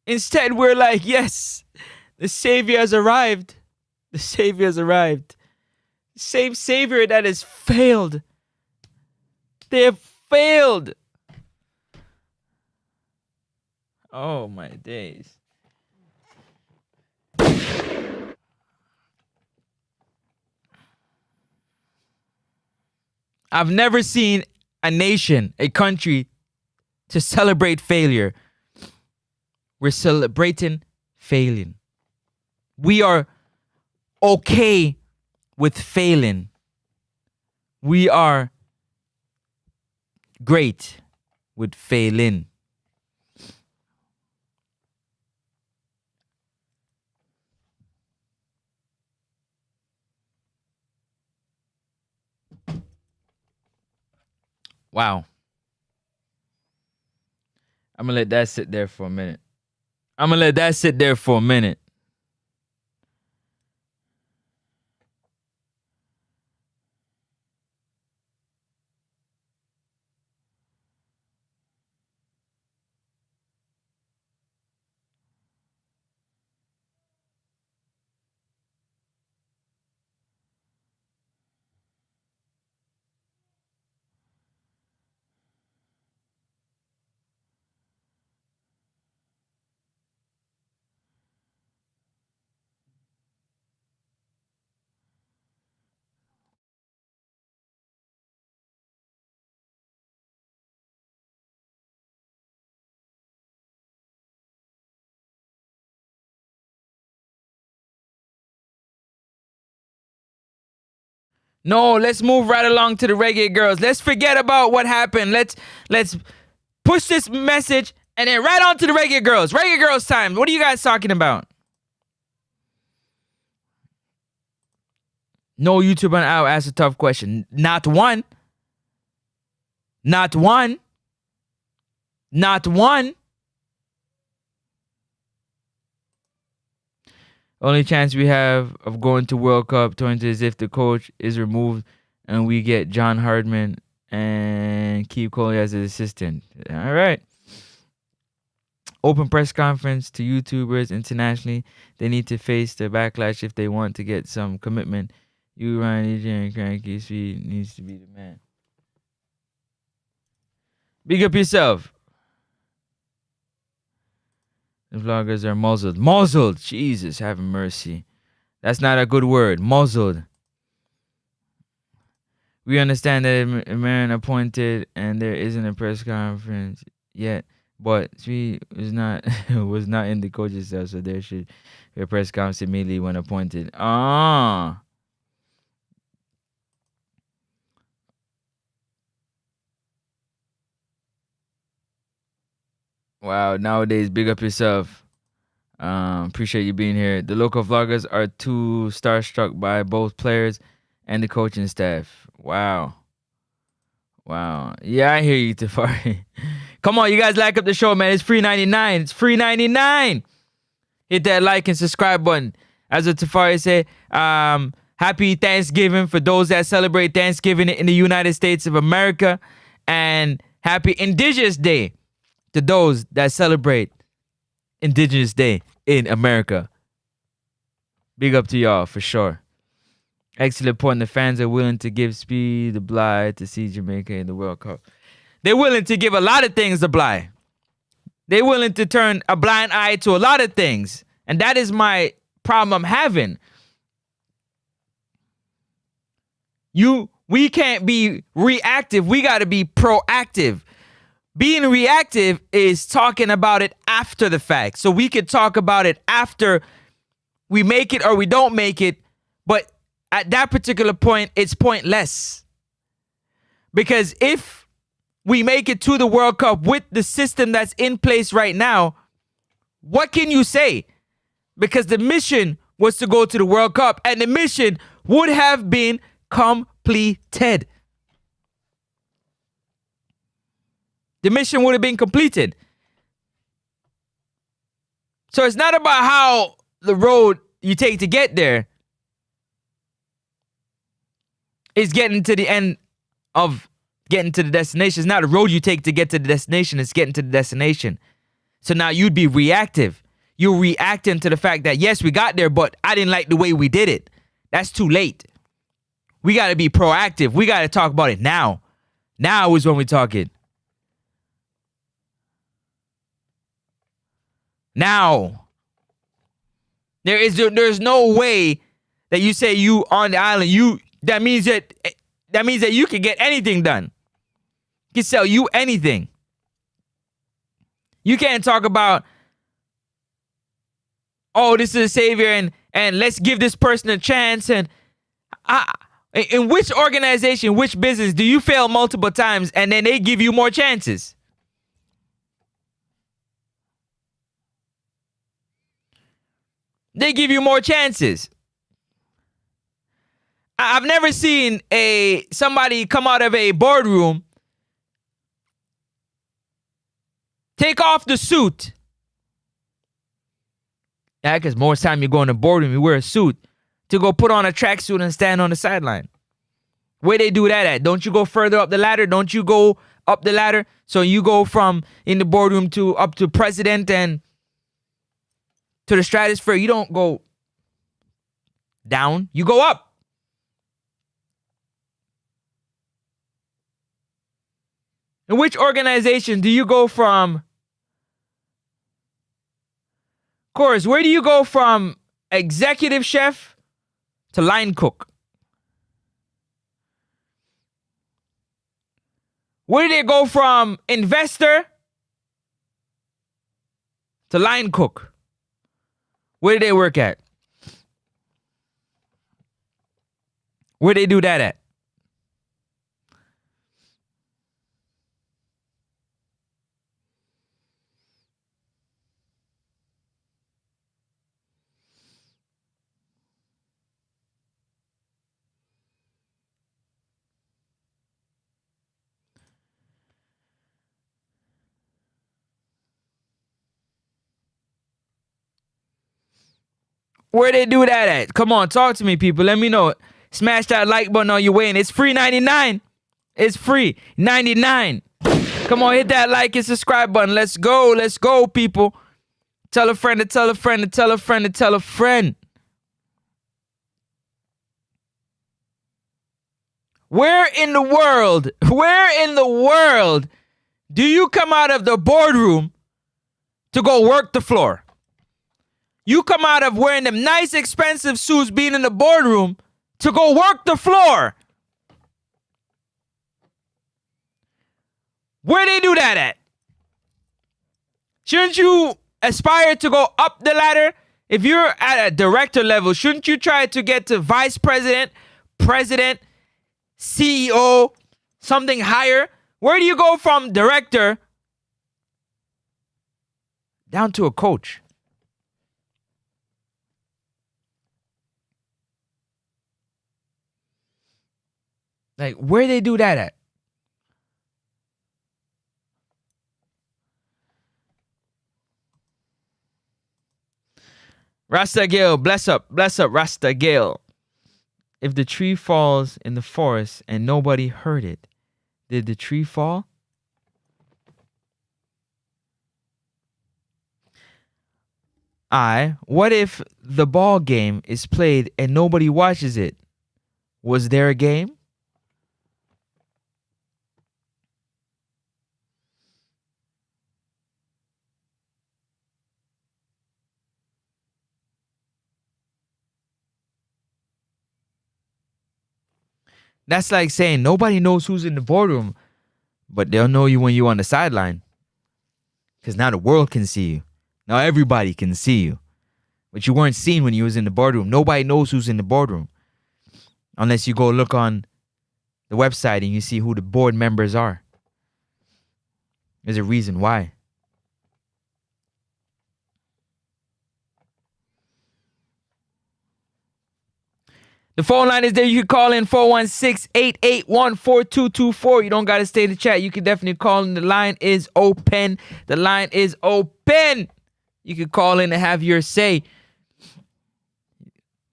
Instead, we're like, yes, the Savior has arrived. The Savior has arrived. Same Savior that has failed. They have failed. Oh, my days. I've never seen a nation, a country, to celebrate failure. We're celebrating failing. We are okay with failing. We are great with failing. Wow. I'm going to let that sit there for a minute. No, let's move right along to the Reggae Girls. Let's forget about what happened. Let's push this message and then right on to the Reggae Girls. Reggae Girls time. What are you guys talking about? No YouTuber on out asked a tough question. Not one. Not one. Not one. Only chance we have of going to World Cup 20 is if the coach is removed and we get John Hardman and keep Coley as an assistant. All right. Open press conference to YouTubers internationally. They need to face the backlash if they want to get some commitment. You, Ryan, EJ, and Cranky Speed needs to be the man. Big up yourself. The vloggers are muzzled. Muzzled! Jesus, have mercy. That's not a good word. Muzzled. We understand that a man appointed and there isn't a press conference yet, but she was not was not in the coach's cell, so there should be a press conference immediately when appointed. Ah. Wow, nowadays, big up yourself. Appreciate you being here. The local vloggers are too starstruck by both players and the coaching staff. Wow. Wow. Yeah, I hear you, Tafari. Come on, you guys like up the show, man. It's free 99. It's free 99. Hit that like and subscribe button. As the Tafari said, happy Thanksgiving for those that celebrate Thanksgiving in the United States of America. And happy Indigenous Day to those that celebrate Indigenous Day in America. Big up to y'all for sure. Excellent point. The fans are willing to give Speed the Bly to see Jamaica in the World Cup. They're willing to give a lot of things the Bly. They're willing to turn a blind eye to a lot of things. And that is my problem I'm having. We can't be reactive. We got to be proactive. Being reactive is talking about it after the fact. So we could talk about it after we make it or we don't make it. But at that particular point, it's pointless. Because if we make it to the World Cup with the system that's in place right now, what can you say? Because the mission was to go to the World Cup and the mission would have been completed. The mission would have been completed. So it's not about how the road you take to get there. It's getting to the end of getting to the destination. It's not the road you take to get to the destination. It's getting to the destination. So now you'd be reactive. You're reacting to the fact that, yes, we got there, but I didn't like the way we did it. That's too late. We got to be proactive. We got to talk about it now. Now is when we talk it. Now. There's no way that you say you on the island, that means that you can get anything done. You can sell you anything. You can't talk about, oh, this is a savior and let's give this person a chance. And in which organization, which business do you fail multiple times and then they give you more chances? They give you more chances. I've never seen somebody come out of a boardroom, take off the suit. Yeah, because most time you go in the boardroom, you wear a suit to go put on a tracksuit and stand on the sideline. Where they do that at? Don't you go further up the ladder? Don't you go up the ladder? So you go from in the boardroom to up to president and to the stratosphere. You don't go down. You go up. In which organization do you go from? Of course, where do you go from executive chef to line cook? Where do they go from investor to line cook? Where do they work at? Where they do that at? Where they do that at? Come on, talk to me, people. Let me know. Smash that like button on your way, and it's free 99. It's free 99. Come on, hit that like and subscribe button. Let's go, people. Tell a friend to tell a friend to tell a friend to tell a friend. Where in the world do you come out of the boardroom to go work the floor? You come out of wearing them nice, expensive suits, being in the boardroom, to go work the floor. Where they do that at? Shouldn't you aspire to go up the ladder? If you're at a director level, shouldn't you try to get to vice president, president, CEO, something higher? Where do you go from director down to a coach? Like, where they do that at? Rasta Gale, bless up, Rasta Gale. If the tree falls in the forest and nobody heard it, did the tree fall? What if the ball game is played and nobody watches it? Was there a game? That's like saying nobody knows who's in the boardroom, but they'll know you when you're on the sideline. Because now the world can see you. Now everybody can see you. But you weren't seen when you was in the boardroom. Nobody knows who's in the boardroom. Unless you go look on the website and you see who the board members are. There's a reason why. The phone line is there. You can call in 416-881-4224. You don't got to stay in the chat. You can definitely call in. The line is open. The line is open. You can call in and have your say.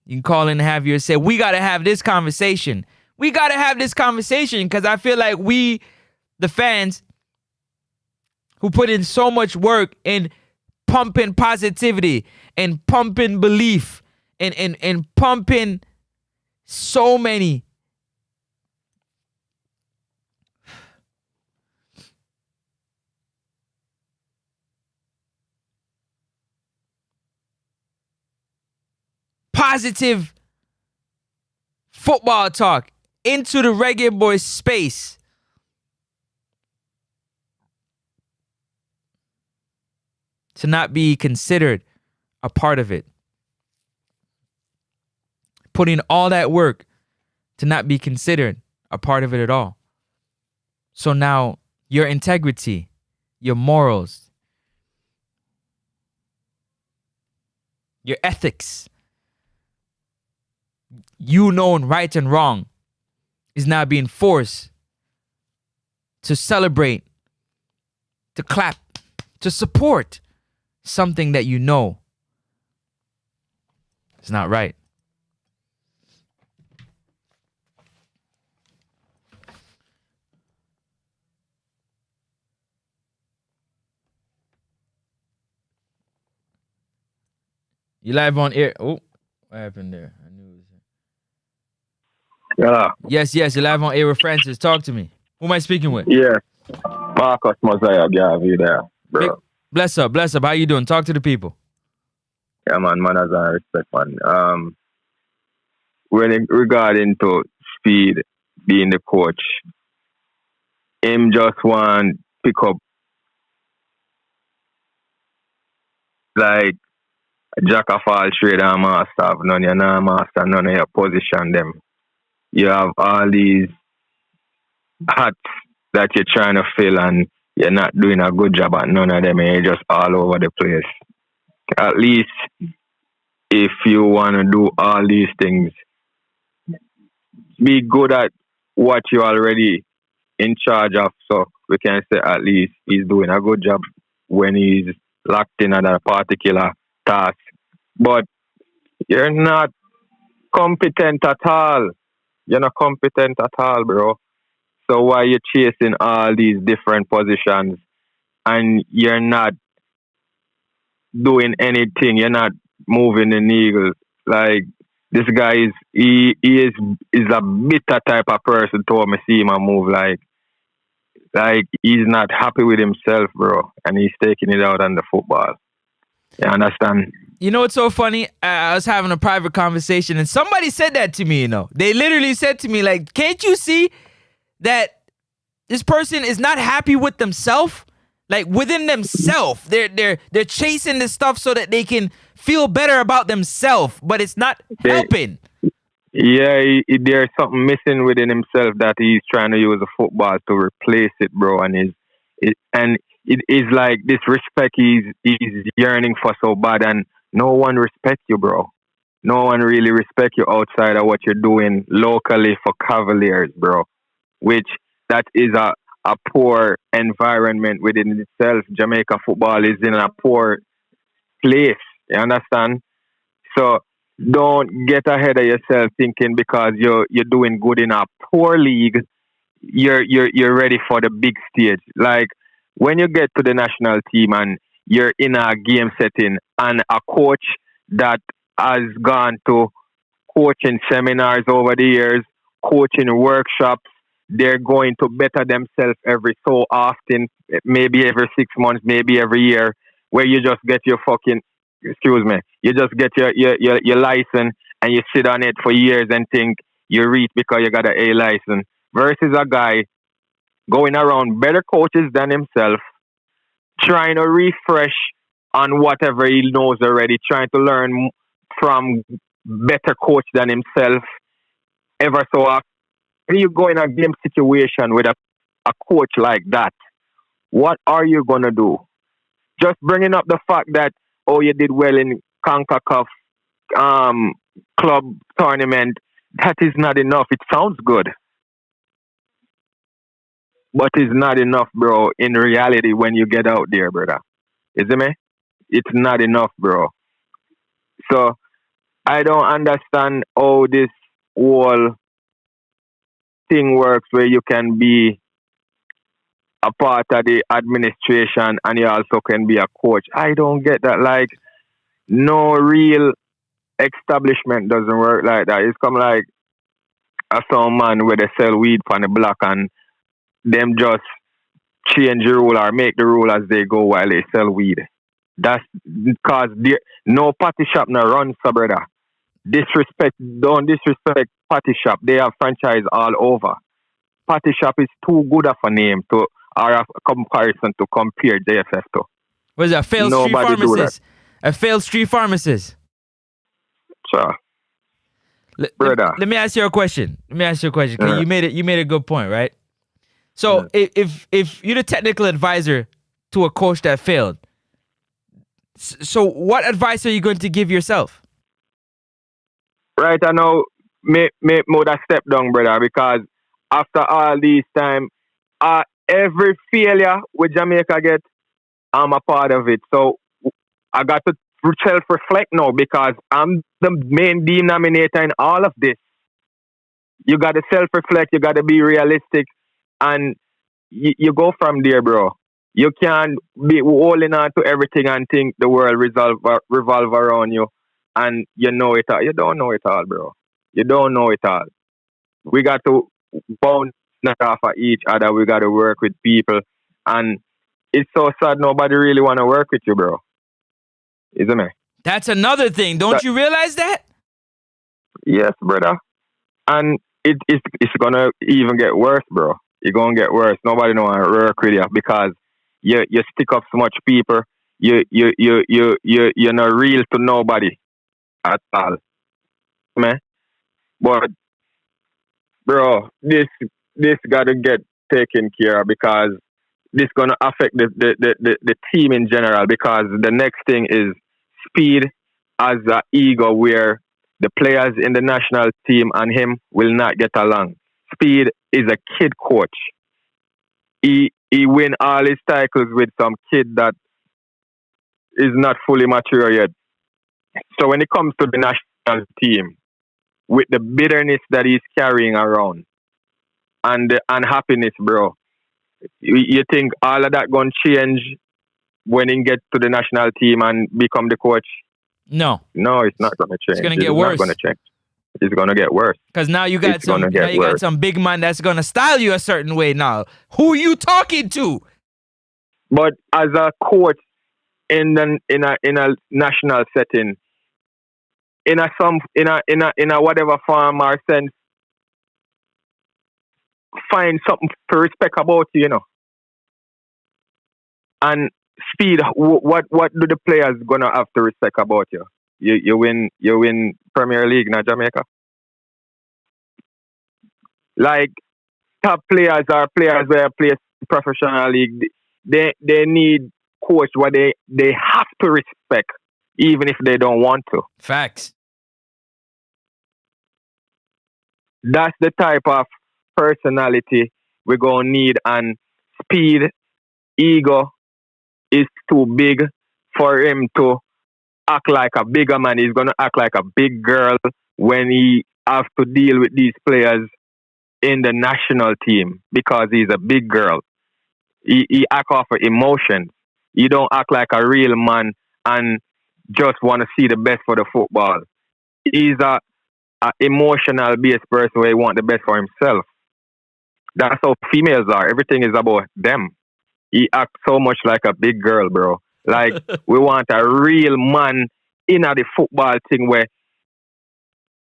You can call in and have your say. We got to have this conversation. We got to have this conversation because I feel like we, the fans, who put in so much work in pumping positivity and pumping belief and pumping so many positive football talk into the Reggae Boyz space. To not be considered a part of it. Putting all that work to not be considered a part of it at all. So now your integrity, your morals, your ethics, you knowing right and wrong is now being forced to celebrate, to clap, to support something that you know is not right. You live on air. Oh, what happened there? I knew it was... Yeah. Yes, you're live on air with Francis. Talk to me. Who am I speaking with? Yeah. Marcus Mosiah, you there, bro. Big, bless up. How you doing? Talk to the people. Yeah, man, manners and respect, man. Regarding to Speed being the coach, him just want pick up like jack of all trade and master of none, you know, master none of your position them. you have all these hats that you're trying to fill, and you're not doing a good job at none of them, and you're just all over the place. At least if you want to do all these things, be good at what you're already in charge of. So we can say at least he's doing a good job when he's locked in at a particular task. But you're not competent at all. You're not competent at all, bro. So why you chasing all these different positions and you're not doing anything? You're not moving the needle. Like this guy is a bitter type of person to me see him move like he's not happy with himself, bro, and he's taking it out on the football. You understand? You know what's so funny? I was having a private conversation and somebody said that to me, They literally said to me, like, can't you see that this person is not happy with themselves? Like within themselves. They're chasing this stuff so that they can feel better about themselves, but it's not helping. Yeah, there's something missing within himself that he's trying to use the football to replace it, bro. And it is like this respect he's yearning for so bad, and no one respects you, bro. No one really respects you outside of what you're doing locally for Cavaliers, bro. Which that is a poor environment within itself. Jamaica football is in a poor place. You understand? So don't get ahead of yourself thinking because you're doing good in a poor league, you're ready for the big stage. Like when you get to the national team and you're in a game setting and a coach that has gone to coaching seminars over the years, coaching workshops, they're going to better themselves every so often, maybe every 6 months, maybe every year, where you just get your fucking, excuse me, you just get your license and you sit on it for years and think you reach because you got an A license, versus a guy going around better coaches than himself, trying to refresh on whatever he knows already, trying to learn from better coach than himself ever so often. When you go in a game situation with a coach like that, what are you going to do? Just bringing up the fact that, oh, you did well in CONCACAF club tournament, that is not enough. It sounds good, but it's not enough, bro, in reality when you get out there, brother. Is it me? It's not enough, bro. So I don't understand how this whole thing works where you can be a part of the administration and you also can be a coach. I don't get that. Like, no real establishment doesn't work like that. It's come like a some man where they sell weed on the block and them just change the rule or make the rule as they go while they sell weed. That's because no party shop no run, so brother. Don't disrespect party shop. They have franchise all over. Party shop is too good of a name to or a comparison to compare JFF to. What is that? Failed street pharmacist. A failed street pharmacist. Sure. Let me ask you a question. You made a good point, right? So if you're the technical advisor to a coach that failed, so what advice are you going to give yourself? Right, I know me more that step down, brother, because after all this time, every failure with Jamaica get, I'm a part of it. So I got to self-reflect now because I'm the main denominator in all of this. You got to self-reflect, you got to be realistic, and you go from there, bro. You can't be holding on to everything and think the world revolve around you and you know it all. You don't know it all, bro. You don't know it all. We got to bounce off of each other. We got to work with people. And it's so sad nobody really want to work with you, bro. Isn't it? That's another thing. Don't you realize that? Yes, brother. And it's going to even get worse, bro. It's going to get worse. Nobody know want to work with you because you stick up so much people. You're not real to nobody at all. Man. But bro, this gotta get taken care of because this gonna affect the team in general because the next thing is speed as a ego where the players in the national team and him will not get along. Speed is a kid coach. He win all his titles with some kid that is not fully mature yet. So when it comes to the national team, with the bitterness that he's carrying around and the unhappiness, bro, you think all of that gonna change when he gets to the national team and become the coach? No, it's not gonna change. It's gonna get worse. It's not gonna change. It's gonna get worse. Because now you got some big man that's gonna style you a certain way. Now, who you talking to? But as a coach in a national setting, in a whatever form or sense, find something to respect about you, And speed. What do the players gonna have to respect about you? You win Premier League in Jamaica. Like top players or players where play professional league, they need coach what they have to respect even if they don't want to. Facts. That's the type of personality we're gonna need, and speed, ego is too big for him to act like a bigger man. He's gonna act like a big girl when he have to deal with these players in the national team because he's a big girl. He act off of emotions. He don't act like a real man and just want to see the best for the football. He's a emotional based person where he want the best for himself. That's how females are. Everything is about them. He acts so much like a big girl, bro. Like we want a real man in the football thing where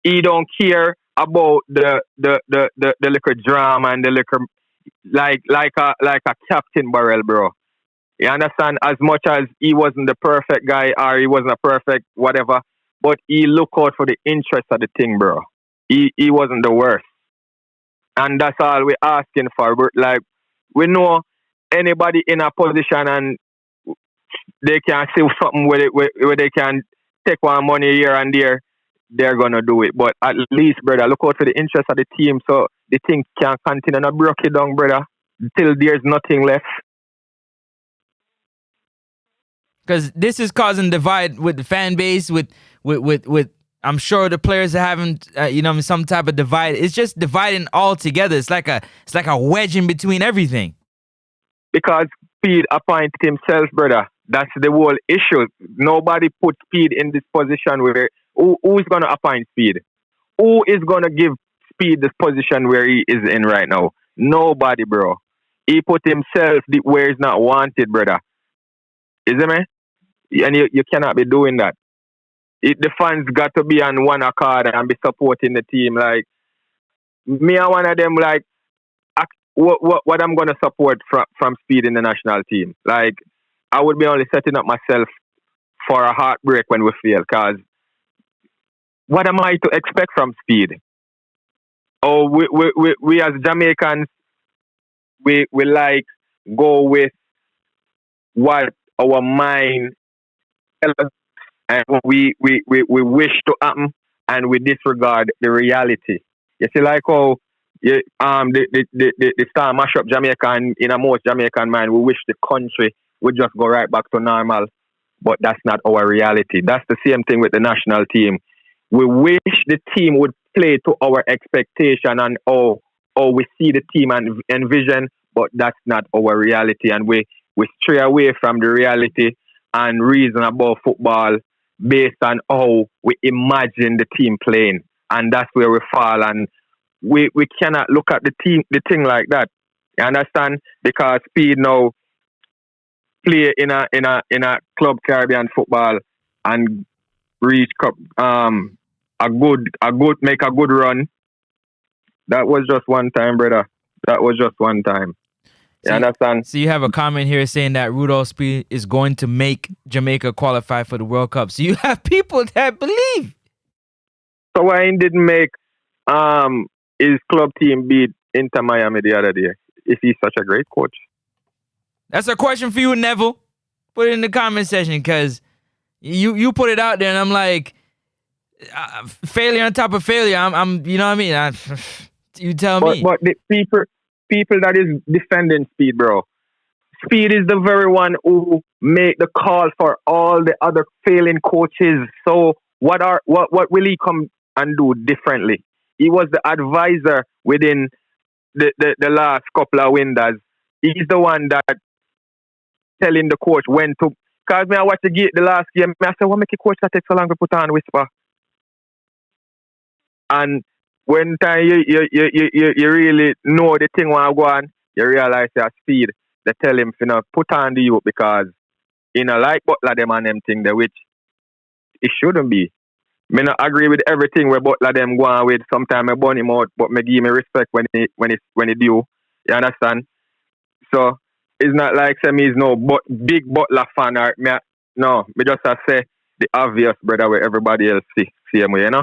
he don't care about the little drama and the little like a Captain Barrel, bro. You understand? As much as he wasn't the perfect guy or he wasn't a perfect whatever, but he look out for the interest of the thing, bro. He wasn't the worst. And that's all we're asking for. Like, we know anybody in a position and they can see something where they can take one money here and there, they're going to do it. But at least, brother, look out for the interest of the team so the thing can continue. Not broke it down, brother, till there's nothing left. Because this is causing divide with the fan base, with I'm sure the players are having some type of divide. It's just dividing all together. It's like a wedge in between everything. Because Speed appointed himself, brother. That's the whole issue. Nobody put Speed in this position where who is gonna appoint Speed? Who is gonna give Speed this position where he is in right now? Nobody, bro. He put himself where he's not wanted, brother. Is it, man? And you cannot be doing that. The fans got to be on one accord and be supporting the team. Like, me and one of them, like, what I'm going to support from Speed in the national team. Like, I would be only setting up myself for a heartbreak when we fail. Because what am I to expect from Speed? Oh, we as Jamaicans, we like go with what our mind and we wish to happen, and we disregard the reality. You see, like how the star mash up Jamaica, and in a most Jamaican mind, we wish the country would just go right back to normal, but that's not our reality. That's the same thing with the national team. We wish the team would play to our expectation and how we see the team and envision, but that's not our reality, and we stray away from the reality and reason about football based on how we imagine the team playing, and that's where we fall. And we cannot look at the thing like that. You understand? Because Speed now play in a club Caribbean football and reach make a good run. That was just one time, brother. That was just one time. You understand? So you have a comment here saying that Rudolph Speed is going to make Jamaica qualify for the World Cup. So you have people that believe. So why he didn't make his club team beat Inter Miami the other day? If he's such a great coach. That's a question for you, Neville. Put it in the comment section because you put it out there, and I'm like, failure on top of failure. I'm you know what I mean? You tell me. But the people that is defending Speed, bro. Speed is the very one who make the call for all the other failing coaches. So what will he come and do differently? He was the advisor within the last couple of windows. He's the one that telling the coach when to. Cause me I watch the last game. I said, what make the coach that take so long to put on whisper? And when time you really know the thing when I go on, you realize that Speed. They tell him, you know, put on the youth because you know, like Butler them and them thing there, which it shouldn't be. Me not agree with everything where Butler them go on with. Sometimes I burn him out, but me give me respect when he do. You understand? So it's not like say me is no big Butler fan or me. No, me just say the obvious, brother, where everybody else see him, you know.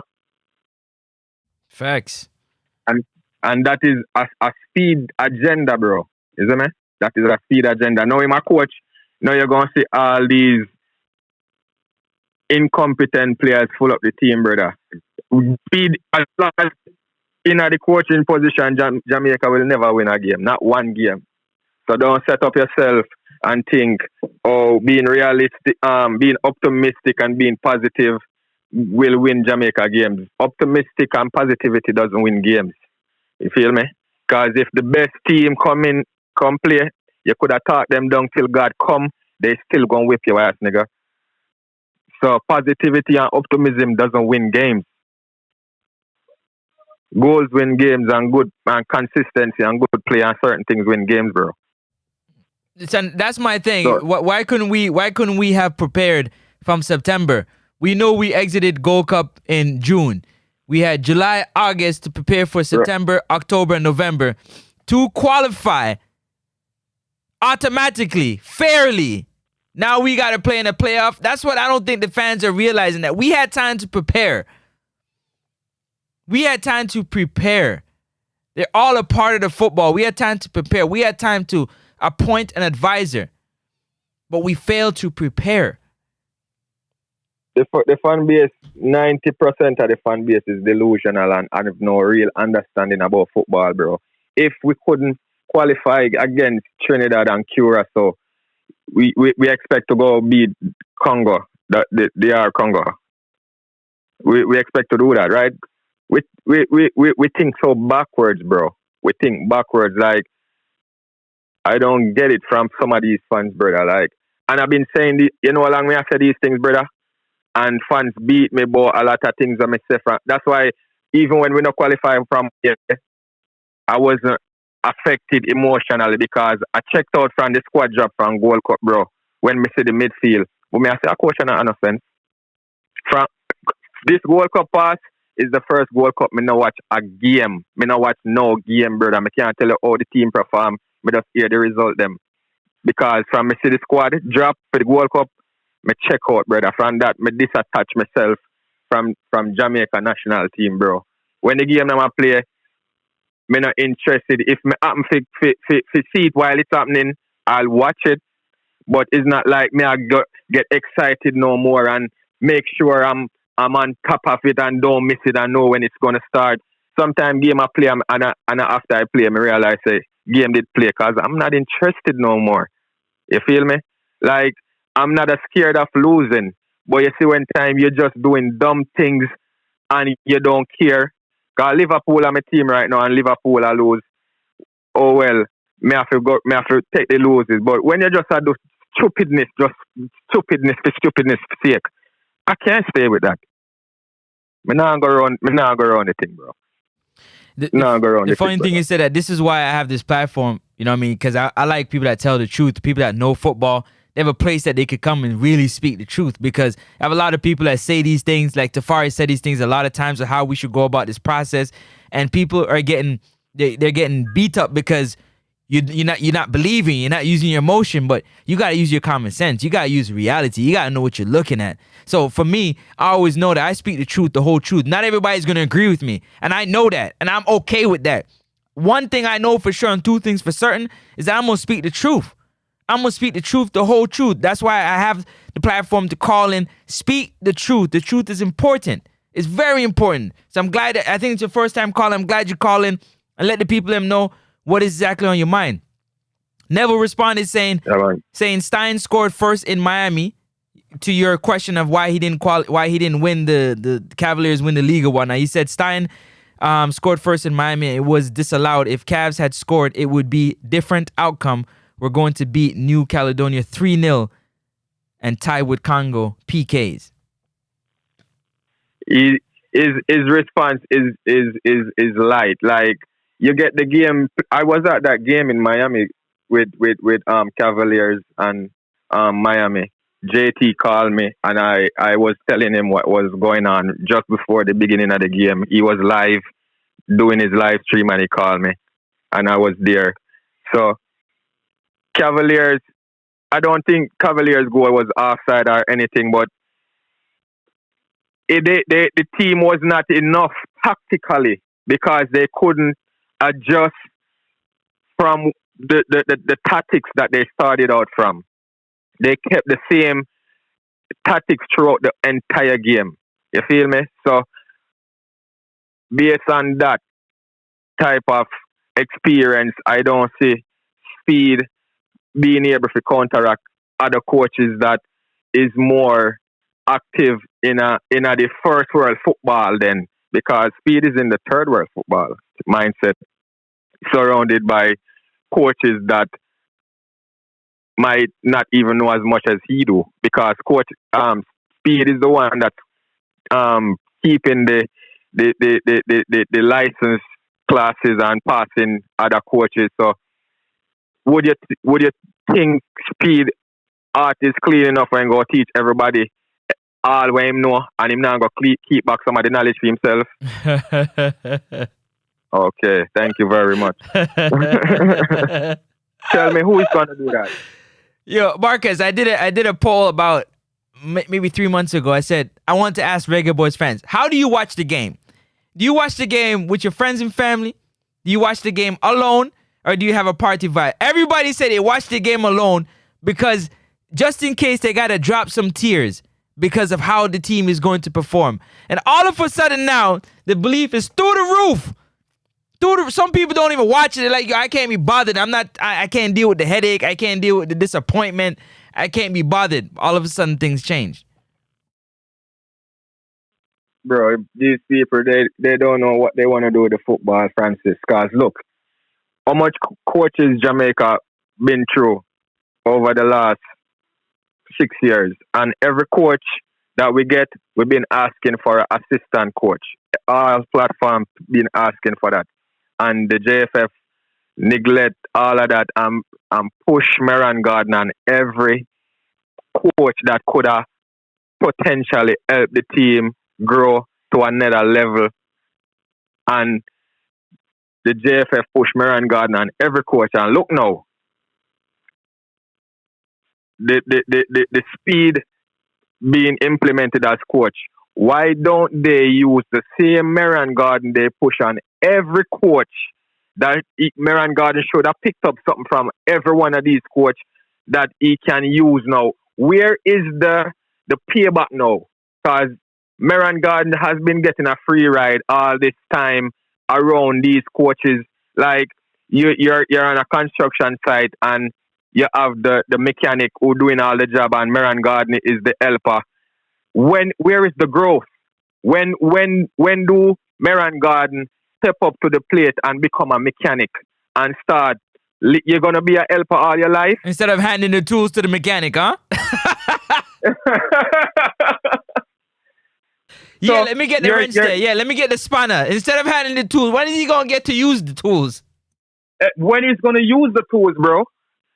Facts. And that is a Speed agenda, bro. Isn't it? That is a Speed agenda. Now, my coach, now you're going to see all these incompetent players full up the team, brother. Speed, as long as in the coaching position, Jamaica will never win a game. Not one game. So don't set up yourself and think, oh, being realistic, being optimistic and being positive will win Jamaica games. Optimistic and positivity doesn't win games. You feel me? Because if the best team come play, you could have taught them down till God come, they still gonna whip your ass, nigga. So positivity and optimism doesn't win games. Goals win games and good and consistency and good play and certain things win games, bro. That's my thing. So, why couldn't we have prepared from September? We know we exited Gold Cup in June. We had July, August to prepare for September, October, and November to qualify automatically, fairly. Now we got to play in a playoff. That's what I don't think the fans are realizing, that we had time to prepare. We had time to prepare. They're all a part of the football. We had time to prepare. We had time to appoint an advisor. But we failed to prepare. The fan base, 90% of the fan base is delusional and have no real understanding about football, bro. If we couldn't qualify against Trinidad and Curacao, we expect to go beat Congo, they are Congo. We expect to do that, right? We think so backwards, bro. We think backwards. Like, I don't get it from some of these fans, brother. Like, and I've been saying, you know how long me I say these things, brother? And fans beat me about a lot of things on myself. That's why even when we not qualifying from here, I wasn't affected emotionally because I checked out from the squad job from Gold Cup, bro. When me see the midfield, but me I say, coach, I'm not offense. From this Gold Cup pass is the first Gold Cup me not watch a game. Me not watch no game, brother. Me can't tell you how the team perform. Me just hear the result them. Because from me see the squad drop for the Gold Cup, me check out, brother. From that, me disattach myself from Jamaica national team, bro. When the game I play, me not interested. If me happen to see it while it's happening, I'll watch it. But it's not like me I get excited no more and make sure I'm on top of it and don't miss it and know when it's gonna start. Sometimes game I play and after I play, I realize game did play because I'm not interested no more. You feel me? Like, I'm not scared of losing. But you see when time you're just doing dumb things and you don't care. Because Liverpool are my team right now and Liverpool are lose. Oh well, me have to take the losses. But when you just do stupidness for stupidness sake, I can't stay with that. Me not go around the thing, bro. The funny thing is that this is why I have this platform, you know what I mean? Because I like people that tell the truth, people that know football. They have a place that they could come and really speak the truth, because I have a lot of people that say these things, like Tafari said these things a lot of times, of how we should go about this process, and people are getting they're getting beat up because You're not believing. You're not using your emotion, but you gotta use your common sense. You gotta use reality. You gotta know what you're looking at. So for me, I always know that I speak the truth, the whole truth. Not everybody's gonna agree with me, and I know that, and I'm okay with that. One thing I know for sure, and two things for certain, is that I'm gonna speak the truth. I'm gonna speak the truth, the whole truth. That's why I have the platform to call in, speak the truth. The truth is important. It's very important. So I'm glad that I think it's your first time calling. I'm glad you call in and let the people know what is exactly on your mind. Neville responded saying Stein scored first in Miami. To your question of why he didn't win the Cavaliers win the league or whatnot. He said Stein scored first in Miami. It was disallowed. If Cavs had scored, it would be different outcome. We're going to beat New Caledonia 3-0 and tie with Congo PKs. His response is light. Like, you get the game. I was at that game in Miami with Cavaliers and Miami. JT called me and I was telling him what was going on just before the beginning of the game. He was live doing his live stream and he called me and I was there. So Cavaliers, I don't think Cavaliers goal was offside or anything, but the team was not enough tactically because they couldn't adjust from the tactics that they started out from. They kept the same tactics throughout the entire game. You feel me? So, based on that type of experience, I don't see Speed being able to counteract other coaches that is more active in the first world football then, because Speed is in the third world football mindset, surrounded by coaches that might not even know as much as he do, because coach Speed is the one that's keeping the license classes and passing other coaches. So would you think Speed art is clean enough and go teach everybody all what him know and him not go keep back some of the knowledge for himself? Okay, thank you very much. Tell me who is going to do that. Yo, Marcus, I did a poll about maybe 3 months ago. I said I want to ask Reggae Boyz fans, how do you watch the game? Do you watch the game with your friends and family? Do you watch the game alone, or do you have a party vibe? Everybody said they watched the game alone because just in case they gotta drop some tears because of how the team is going to perform. And all of a sudden now, the belief is through the roof. Some people don't even watch it. They're like, yo, I can't be bothered. I can't deal with the headache. I can't deal with the disappointment. I can't be bothered. All of a sudden, things change. Bro, these people, they don't know what they want to do with the football, Francis. Because look, how much coaches Jamaica been through over the last 6 years. And every coach that we get, we've been asking for an assistant coach. All platforms been asking for that. And the JFF neglect all of that and push Meran Garden and every coach that could have potentially helped the team grow to another level. And the JFF push Meran Garden and every coach. And look now, the Speed being implemented as coach. Why don't they use the same Meran Garden they push on every coach? That Meran Garden should have picked up something from every one of these coaches that he can use now. Where is the payback now? Because Meran Garden has been getting a free ride all this time around these coaches. Like you're on a construction site and you have the mechanic who doing all the job and Meran Garden is the helper. Where is the growth? When do Meran Garden step up to the plate and become a mechanic and start? You're gonna be a helper all your life instead of handing the tools to the mechanic, huh? Yeah, let me get the wrench there. Yeah, let me get the spanner. Instead of handing the tools, when is he gonna get to use the tools? When he's gonna use the tools, bro.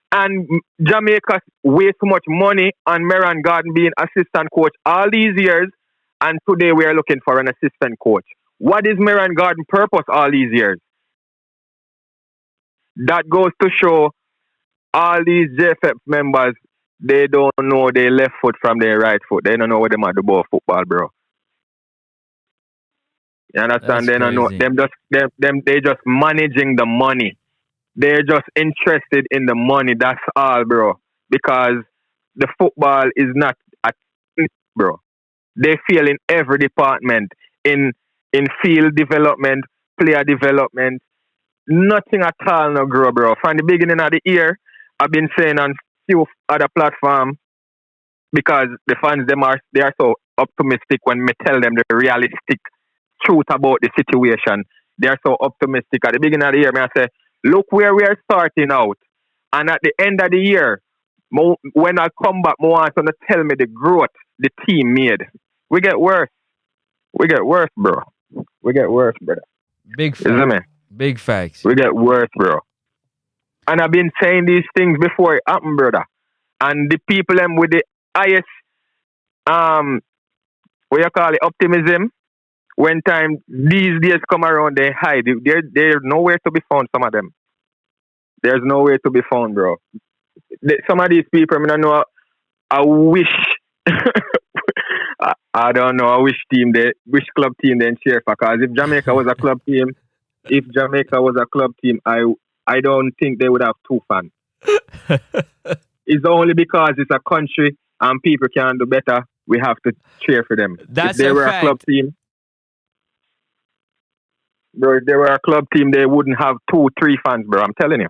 And Jamaica waste too much money on Meran Garden being assistant coach all these years, and today we are looking for an assistant coach. What is Meran Garden purpose all these years? that goes to show all these JFF members, they don't know their left foot from their right foot. They don't know what they might do about football, bro. You understand? That's They don't know crazy. they just managing the money. They're just interested in the money. That's all, bro. Because the football is not a bro. They fail in every department, in field development, player development, nothing at all no grow, bro. From the beginning of the year, I've been saying on few other platforms because the fans they are so optimistic when me tell them the realistic truth about the situation. They are so optimistic. At the beginning of the year, I say, look where we are starting out. And at the end of the year, when I come back, I want to tell me the growth the team made. We get worse. We get worse, bro. We get worse, brother. Big Isn't facts. it? Big facts. We get worse, bro. And I've been saying these things before it happened, brother. And the people them with the highest what you call it, optimism, when time these days come around, they hide. They're nowhere to be found, some of them. There's nowhere to be found, bro. Some of these people, I don't know, I wish I don't know, which club team they cheer for. Because if Jamaica was a club team, I don't think they would have two fans. It's only because it's a country and people can do better. We have to cheer for them. That's if they a were fact. a club team, bro, if they were a club team, they wouldn't have 2-3 fans, bro. I'm telling you.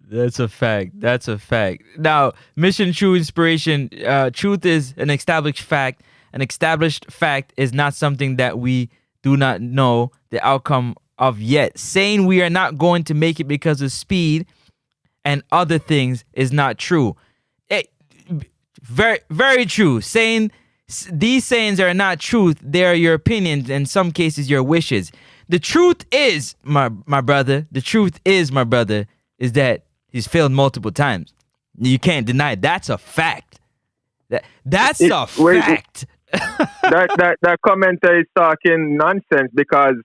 That's a fact. That's a fact. Now, Mission True Inspiration, truth is an established fact. An established fact is not something that we do not know the outcome of yet. Saying we are not going to make it because of speed and other things is not true. Very, very true. These sayings are not truth. They are your opinions, in some cases your wishes. The truth is, my brother, is that he's failed multiple times. You can't deny it. That's a fact. That's a fact. that commenter is talking nonsense because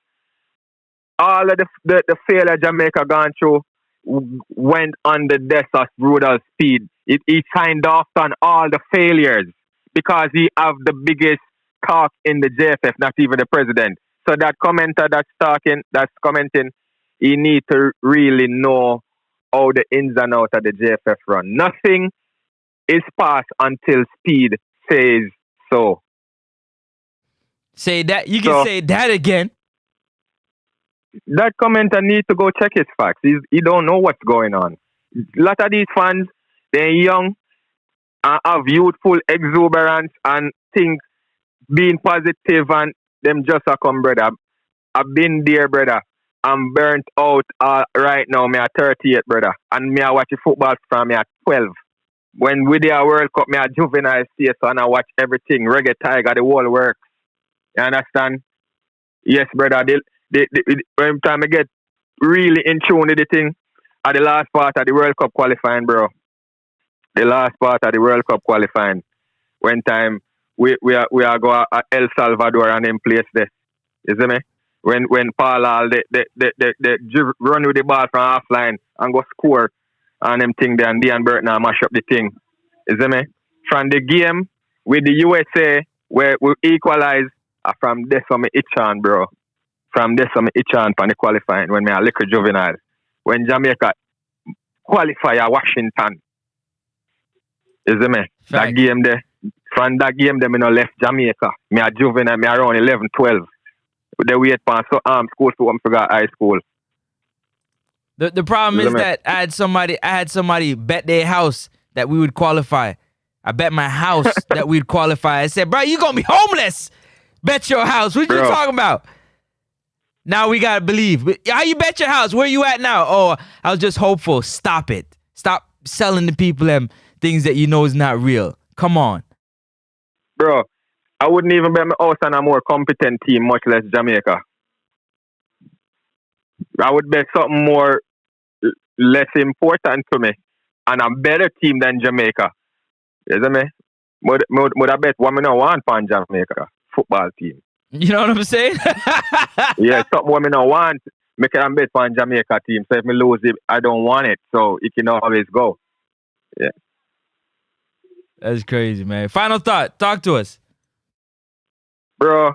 all of the failure Jamaica gone through went on the desk of brutal speed. He signed off on all the failures because he have the biggest talk in the JFF, not even the president. So that commenter that's commenting, he need to really know how the ins and outs of the JFF run. Nothing is passed until speed says so. Say that. You can say that again. That commenter need to go check his facts. He don't know what's going on. A lot of these fans, they're young and have youthful exuberance and think being positive and them just a come, brother. I've been there, brother. I'm burnt out right now. Me at 38, brother. And me I watch football from me at 12. When we did a World Cup, me at juvenile stage, and I watch everything. Reggae Tiger, the whole works. You understand? Yes, brother. When time I get really in tune with the thing, at the last part of the World Cup qualifying, bro. The last part of the World Cup qualifying. When time we are go at El Salvador and in place there. You see me? When Paul Hall they run with the ball from half line and go score and them thing there and Dean Burton mash up the thing. You see me? From the game with the USA where we equalize from this from itch on, bro. From this from itch on from the qualifying when me a little juvenile. When Jamaica qualify at Washington. You see me? Fact. That game there. From that game there, me no left Jamaica. Me a juvenile, me around 11, 12. They wait for school to I forgot high school. The problem is that I had somebody bet their house that we would qualify. I bet my house that we'd qualify. I said, bro, you gonna be homeless. Bet your house. What you talking about? Now we gotta believe. How you bet your house? Where you at now? Oh, I was just hopeful. Stop it. Stop selling the people them things that you know is not real. Come on. Bro, I wouldn't even bet my house on a more competent team, much less Jamaica. I would bet something more less important to me and a better team than Jamaica. You see me? Would I bet what I don't want for Jamaica football team. You know what I'm saying? Yeah, something what I don't want. me can bet on Jamaica team. So if me lose it, I don't want it. So it can always go. Yeah. That's crazy, man. Final thought. Talk to us. Bro,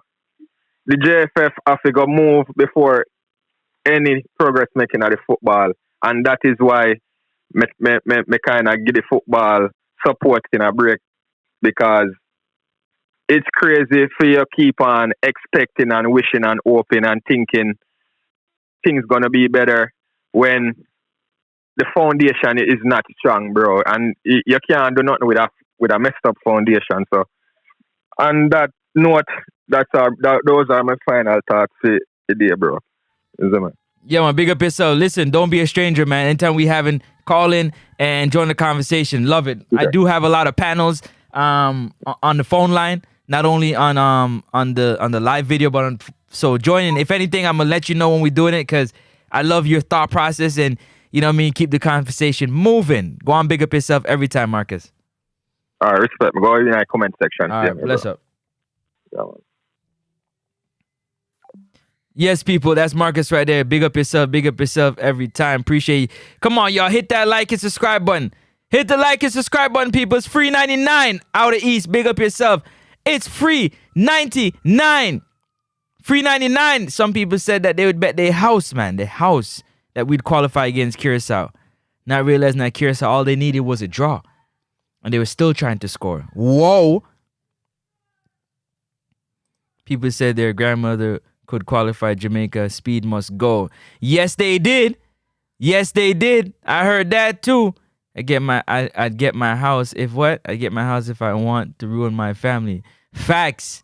the JFF have to go move before any progress making of the football. And that is why me kind of give the football support in a break, because it's crazy for you keep on expecting and wishing and hoping and thinking things gonna be better when the foundation is not strong, bro. And you can't do nothing with a messed up foundation. So on that note, those are my final thoughts today, bro. Yeah, man, big up yourself. Listen, don't be a stranger, man. Anytime we having, call in and join the conversation. Love it. Okay. I do have a lot of panels on the phone line, not only on the live video, but so join in. If anything, I'm gonna let you know when we're doing it, because I love your thought process, and you know what I mean, keep the conversation moving. Go on, big up yourself every time, Marcus. All right, respect. Go in the comment section. All right, bless up. Yeah, yes, people, that's Marcus right there. Big up yourself every time. Appreciate you. Come on, y'all, hit that like and subscribe button. Hit the like and subscribe button, people. It's free 99 out of East. Big up yourself. It's free 99. Free 99. Some people said that they would bet their house, man. Their house that we'd qualify against Curacao. Not realizing that Curacao, all they needed was a draw. And they were still trying to score. Whoa. People said their grandmother could qualify Jamaica. Speed must go. Yes, they did. Yes, they did. I heard that too. I'd get my house if what? I'd get my house if I want to ruin my family. Facts.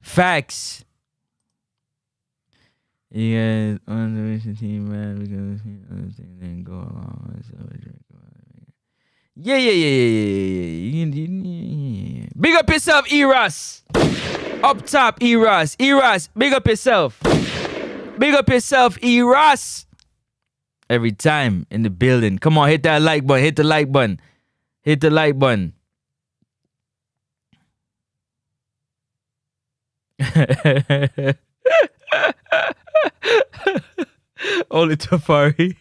Facts. You guys on the team, man, because other things didn't go along. Yeah. Big up yourself, Eros. Up top, Eros. Eros, big up yourself. Big up yourself, Eros. Every time in the building. Come on, hit that like button. Hit the like button. Hit the like button. Only Tafari.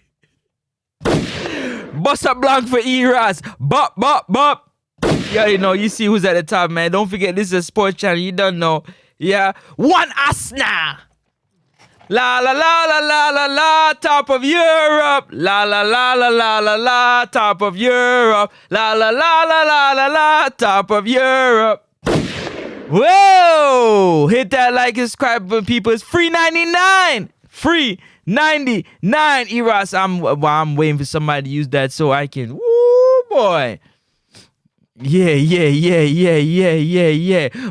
Bust up blank for Eros. Bop, bop, bop. You already know. You see who's at the top, man. Don't forget, this is a sports channel. You don't know. Yeah. One Asna. La la la la la la la. Top of Europe. La la la la la la la. Top of Europe. La la la la la la la. Top of Europe. Whoa! Hit that like and subscribe button, people. It's free 99. Free 99. Eros, I'm waiting for somebody to use that so I can. Woo, boy. Yeah.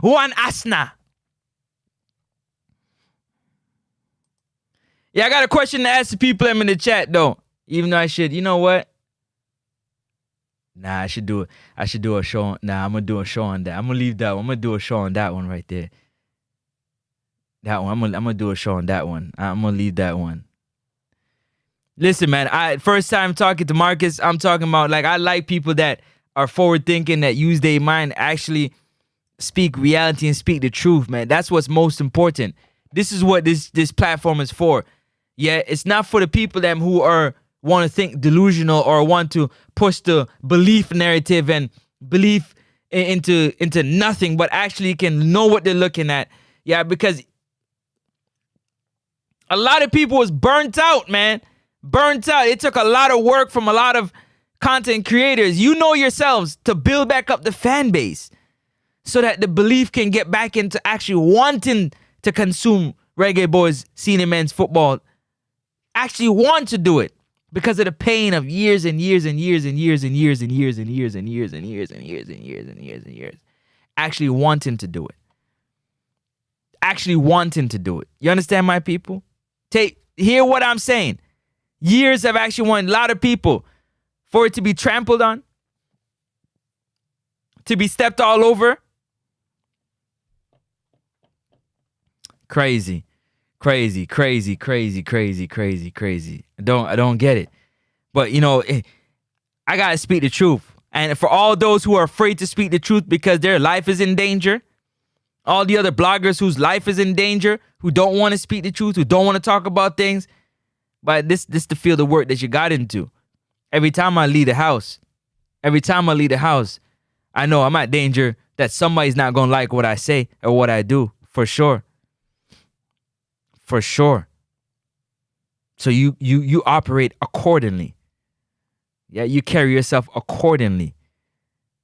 One Asna. Yeah, I got a question to ask the people in the chat, though. Even though I should, you know what? Nah, I should do a show. Nah, I'm gonna do a show on that. I'm gonna leave that one. I'm gonna do a show on that one right there. That one. I'm gonna do a show on that one. I'm gonna leave that one. Listen, man. First time talking to Marcus, I'm talking about, like, I like people that are forward thinking, that use their mind, actually speak reality and speak the truth, man. That's what's most important. This is what this platform is for. Yeah, it's not for the people them who want to think delusional or want to push the belief narrative and belief into nothing, but actually can know what they're looking at. Yeah, because a lot of people was burnt out, man. Burnt out. It took a lot of work from a lot of content creators. You know yourselves, to build back up the fan base so that the belief can get back into actually wanting to consume Reggae Boyz senior men's football. Actually want to do it because of the pain of years and years and years and years and years and years and years and years and years and years and years and years and years. Actually wanting to do it. Actually wanting to do it. You understand, my people? Hear what I'm saying. Years have actually wanted a lot of people for it to be trampled on, to be stepped all over. Crazy. I don't get it. But, you know, I got to speak the truth. And for all those who are afraid to speak the truth because their life is in danger, all the other bloggers whose life is in danger, who don't want to speak the truth, who don't want to talk about things, But this the field of work that you got into. Every time I leave the house, I know I'm at danger that somebody's not gonna like what I say or what I do, for sure. For sure. So you operate accordingly. Yeah, you carry yourself accordingly.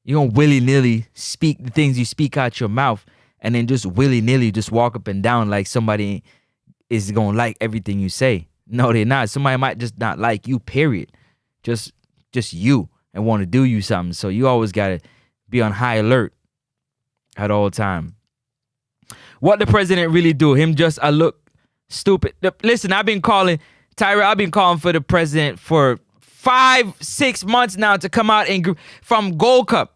You don't willy-nilly speak the things you speak out your mouth and then just willy-nilly just walk up and down like somebody is gonna like everything you say. No, they're not. Somebody might just not like you, period. Just you, and want to do you something. So you always gotta be on high alert at all time. What the president really do? Him just look stupid. Listen, I've been calling for the president for 5-6 months now to come out and from Gold Cup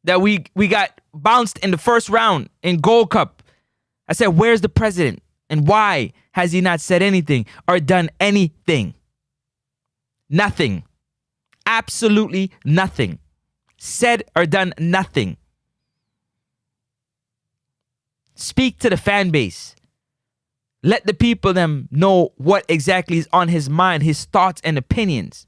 that we got bounced in the first round in Gold Cup. I said, where's the president? And why has he not said anything or done anything? Nothing. Absolutely nothing. Said or done nothing. Speak to the fan base. Let the people them know what exactly is on his mind, his thoughts and opinions.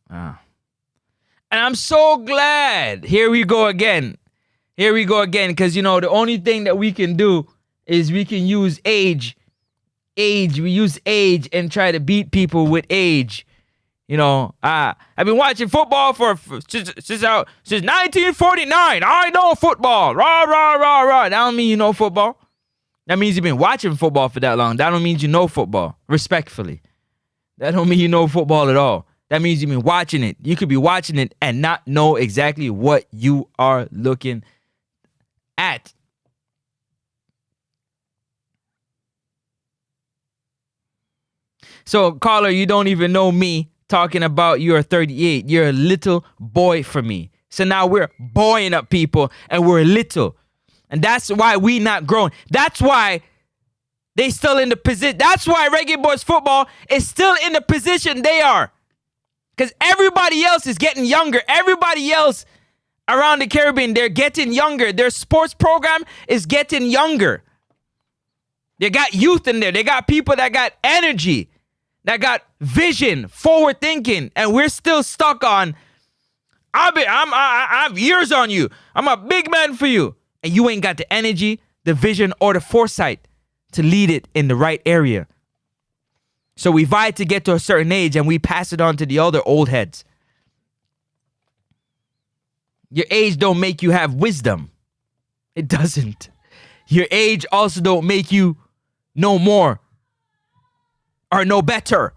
And I'm so glad. Here we go again. Because, the only thing that we can do is we can use age. We use age and try to beat people with age. I've been watching football since 1949. I know football. Rah, rah, rah, rah. That don't mean you know football. That means you've been watching football for that long. That don't mean you know football. Respectfully. That don't mean you know football at all. That means you've been watching it. You could be watching it and not know exactly what you are looking at. So, caller, you don't even know me talking about you're 38. You're a little boy for me. So now we're boying up people and we're little. And that's why we not growing. That's why they still in the position. That's why Reggae Boyz football is still in the position they are. Because everybody else is getting younger. Everybody else around the Caribbean, they're getting younger. Their sports program is getting younger. They got youth in there. They got people that got energy, that got vision, forward thinking, and we're still stuck on. I have years on you. I'm a big man for you, and you ain't got the energy, the vision, or the foresight to lead it in the right area. So we vie to get to a certain age and we pass it on to the other old heads. Your age don't make you have wisdom. It doesn't. Your age also don't make you know more or know better.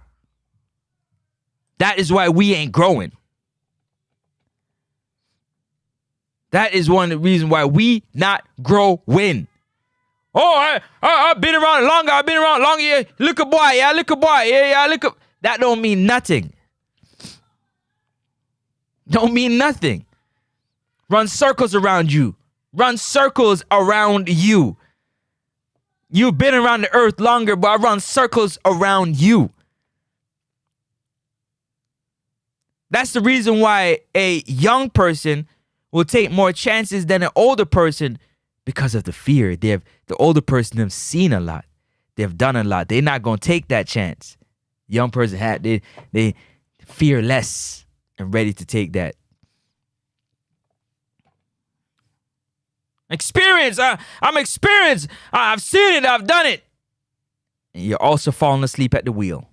That is why we ain't growing. That is one of the reasons why we not growing. Oh, I've been around longer. Yeah. Look a boy. Yeah, look a boy. Yeah, look a. That don't mean nothing. Don't mean nothing. Run circles around you. You've been around the earth longer, but I run circles around you. That's the reason why a young person will take more chances than an older person. Because of the fear. The older person have seen a lot. They've done a lot. They're not going to take that chance. Young person they fear less and ready to take that. Experience. I'm experienced. I've seen it. I've done it. And you're also falling asleep at the wheel.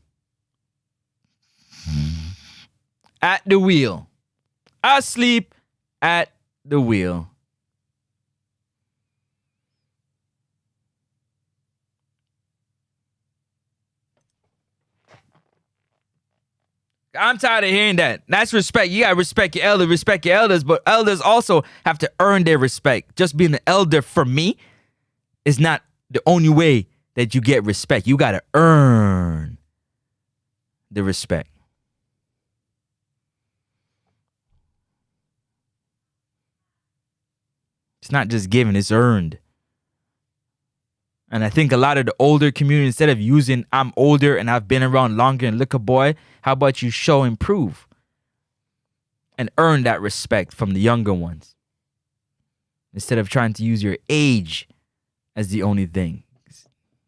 At the wheel. Asleep at the wheel. I'm tired of hearing that. That's respect. You gotta respect your elders, but elders also have to earn their respect. Just being an elder for me is not the only way that you get respect. You gotta earn the respect. It's not just given, it's earned. And I think a lot of the older community, instead of using I'm older and I've been around longer and look a boy, how about you show and prove? and earn that respect from the younger ones instead of trying to use your age as the only thing. It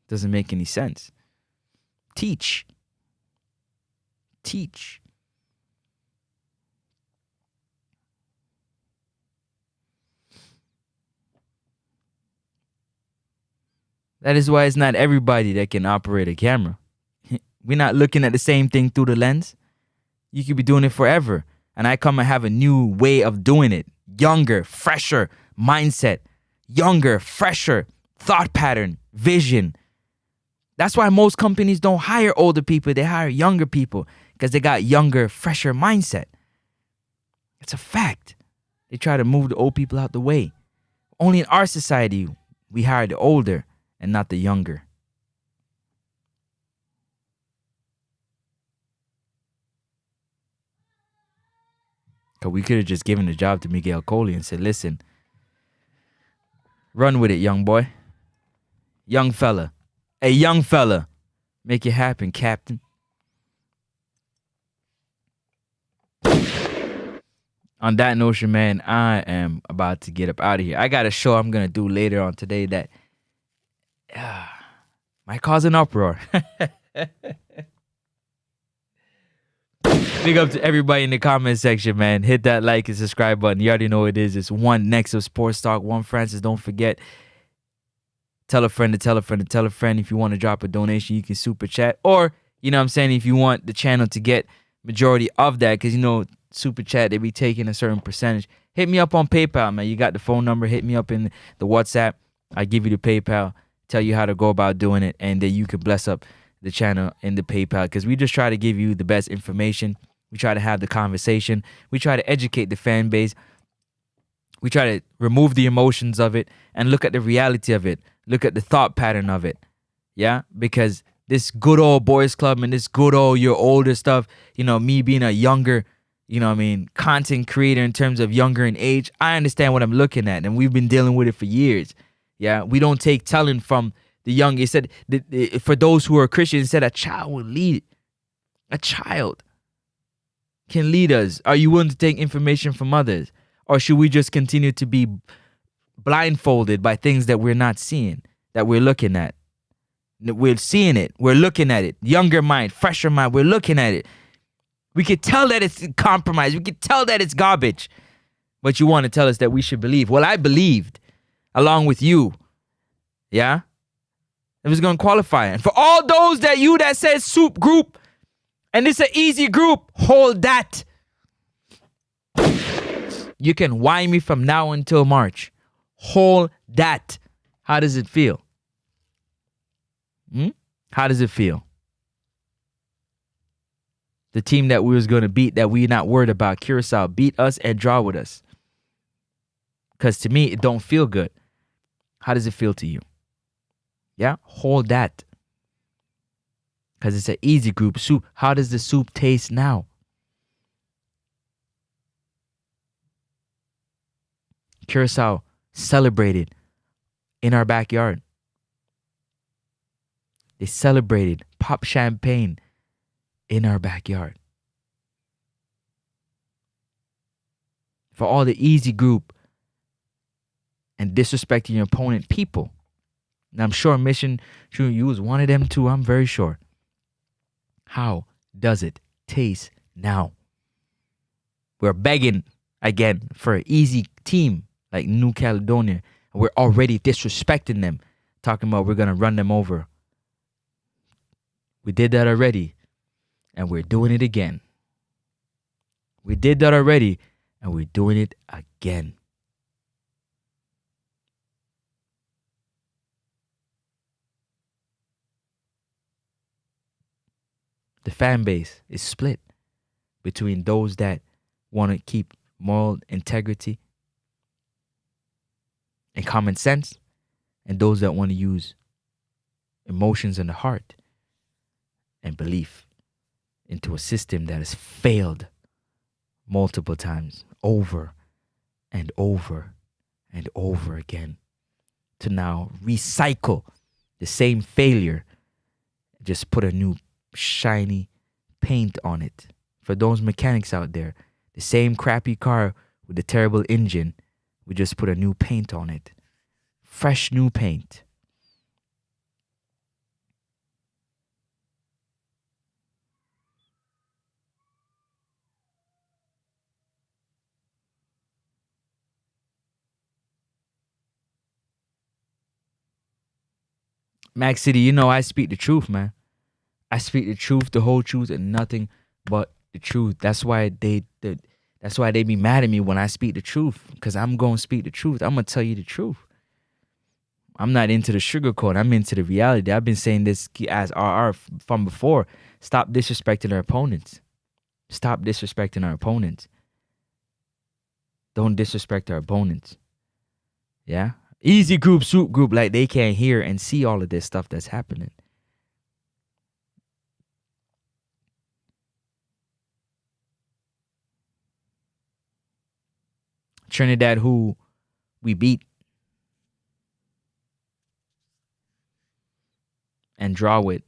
doesn't make any sense. Teach. That is why it's not everybody that can operate a camera. We're not looking at the same thing through the lens. You could be doing it forever. And I come and have a new way of doing it. Younger, fresher mindset. Younger, fresher thought pattern, vision. That's why most companies don't hire older people. They hire younger people because they got younger, fresher mindset. It's a fact. They try to move the old people out the way. Only in our society, we hire the older and not the younger. Because we could have just given the job to Miguel Coley and said, listen, run with it, young boy. Young fella. Hey, young fella. Make it happen, Captain. On that notion, man, I am about to get up out of here. I got a show I'm going to do later on today that might cause an uproar. Big up to everybody in the comment section, man. Hit that like and subscribe button. You already know what it is. It's one next of Sports Talk. One Francis. Don't forget. Tell a friend to tell a friend to tell a friend. If you want to drop a donation, you can super chat. Or, you know what I'm saying, if you want the channel to get majority of that, because, you know, super chat, they be taking a certain percentage. Hit me up on PayPal, man. You got the phone number. Hit me up in the WhatsApp. I give you the PayPal. Tell you how to go about doing it. And then you can bless up the channel in the PayPal. Because we just try to give you the best information. We try to have the conversation. We try to educate the fan base. We try to remove the emotions of it and look at the reality of it. Look at the thought pattern of it. Yeah? Because this good old boys club and this good old your older stuff, you know, me being a younger, you know what I mean, content creator in terms of younger in age, I understand what I'm looking at. And we've been dealing with it for years. Yeah? We don't take telling from the young. It said, for those who are Christians, it said a child will lead. A child can lead us. Are you willing to take information from others? Or should we just continue to be blindfolded by things that we're not seeing, that we're looking at? We're seeing it. We're looking at it. Younger mind, fresher mind, we're looking at it. We could tell that it's compromised. We could tell that it's garbage. But you want to tell us that we should believe. Well, I believed along with you. Yeah? It was going to qualify. And for all those that says soup group, and it's an easy group, hold that. You can whine me from now until March. Hold that. How does it feel? How does it feel? The team that we was going to beat, that we're not worried about, Curacao, beat us and draw with us. Because to me, it don't feel good. How does it feel to you? Yeah? Hold that. Because it's an easy group. Soup. How does the soup taste now? Curacao celebrated in our backyard. They celebrated, pop champagne in our backyard. For all the easy group and disrespecting your opponent, people. And I'm sure Mission True You was one of them too. I'm very sure. How does it taste now? We're begging again for an easy team like New Caledonia. And we're already disrespecting them, talking about we're going to run them over. We did that already, and we're doing it again. We did that already, and we're doing it again. The fan base is split between those that want to keep moral integrity and common sense, and those that want to use emotions and the heart and belief into a system that has failed multiple times, over and over and over again, to now recycle the same failure, just put a new shiny paint on it. For those mechanics out there, The same crappy car with the terrible engine. We just put a new paint on it. Fresh new paint. Max City, you know I speak the truth, man. I speak the truth, the whole truth, and nothing but the truth. That's why they be mad at me when I speak the truth. Because I'm going to speak the truth. I'm going to tell you the truth. I'm not into the sugarcoat. I'm into the reality. I've been saying this as RR from before. Stop disrespecting our opponents. Stop disrespecting our opponents. Don't disrespect our opponents. Yeah? Easy group, soup group, like they can't hear and see all of this stuff that's happening. Trinidad, who we beat and draw with.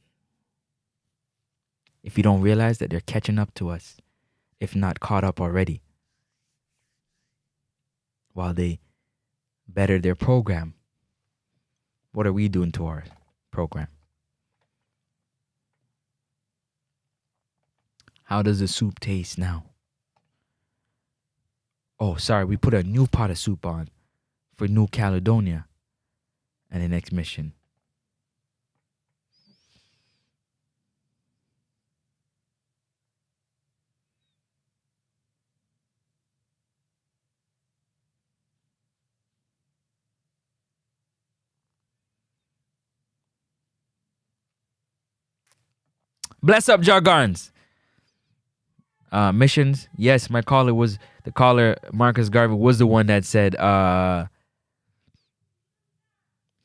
If you don't realize that they're catching up to us, if not caught up already, while they better their program, what are we doing to our program? How does the soup taste now? Oh, sorry, we put a new pot of soup on for New Caledonia and the next mission. Bless up, Jargons. Missions. Yes, the caller, Marcus Garvey, was the one that said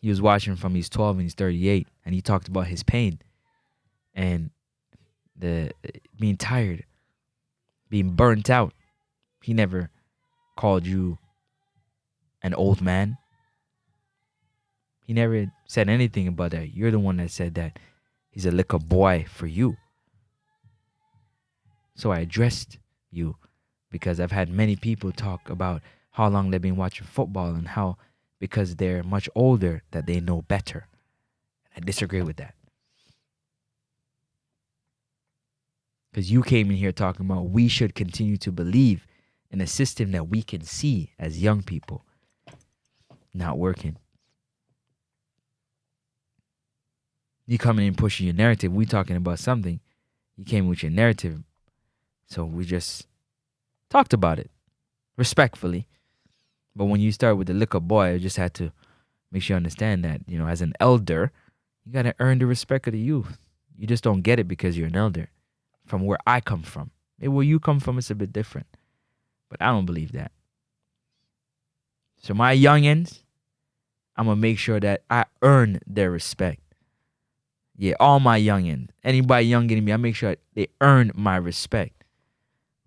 he was watching from he's 12 and he's 38, and he talked about his pain and the being tired, being burnt out. He never called you an old man. He never said anything about that. You're the one that said that he's a liquor boy for you. So I addressed you because I've had many people talk about how long they've been watching football and how because they're much older that they know better. I disagree with that. Because you came in here talking about we should continue to believe in a system that we can see as young people. Not working. You coming in pushing your narrative. We talking about something. You came with your narrative. So we just talked about it respectfully. But when you start with the liquor boy, I just had to make sure you understand that, you know, as an elder, you got to earn the respect of the youth. You just don't get it because you're an elder. From where I come from. Maybe where you come from, it's a bit different. But I don't believe that. So my youngins, I'm going to make sure that I earn their respect. Yeah, all my youngins. Anybody younger than me, I make sure they earn my respect.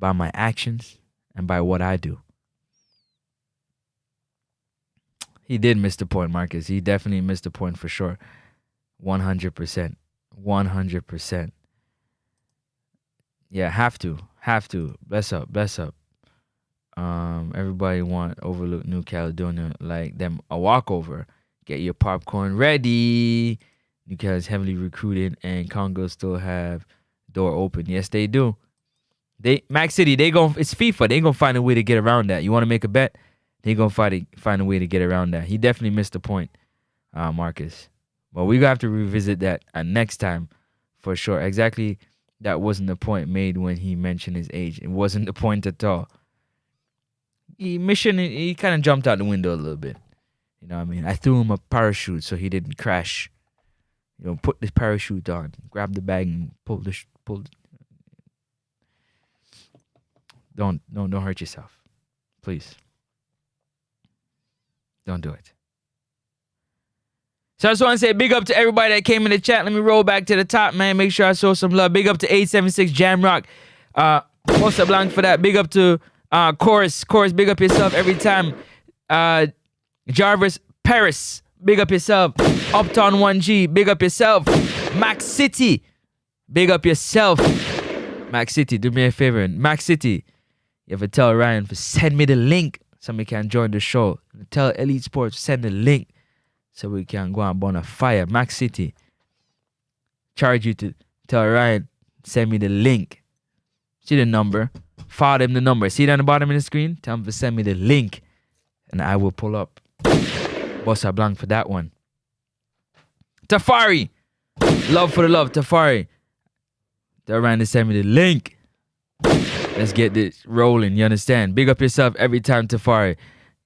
By my actions and by what I do. He did miss the point, Marcus. He definitely missed the point for sure. 100%. 100%. Yeah, have to. Bless up. Everybody want overlook New Caledonia like them a walkover. Get your popcorn ready. New Cal is heavily recruited and Congo still have door open. Yes, they do. Max City, it's FIFA. They gonna find a way to get around that. You want to make a bet? They gonna find a way to get around that. He definitely missed the point, Marcus. But we gonna have to revisit that next time for sure. Exactly, that wasn't the point made when he mentioned his age. It wasn't the point at all. He kind of jumped out the window a little bit. You know what I mean? I threw him a parachute so he didn't crash. You know, put the parachute on, grab the bag and pull. Don't hurt yourself. Please. Don't do it. So I just want to say big up to everybody that came in the chat. Let me roll back to the top, man. Make sure I show some love. Big up to 876 Jamrock. Costa Blanc for that. Big up to Chorus. Chorus, big up yourself every time. Jarvis Paris. Big up yourself. Uptown 1G. Big up yourself. Max City. Big up yourself. Max City, do me a favor. Max City. You have to tell Ryan to send me the link so we can join the show. Tell Elite Sports send the link so we can go and burn a fire. Max City. Charge you to tell Ryan, send me the link. See the number. Forward him the number. See it on the bottom of the screen? Tell him to send me the link. And I will pull up. Bossa Blanc for that one. Tafari. Love for the love. Tafari. Tell Ryan to send me the link. Let's get this rolling. You understand? Big up yourself every time, Tafari.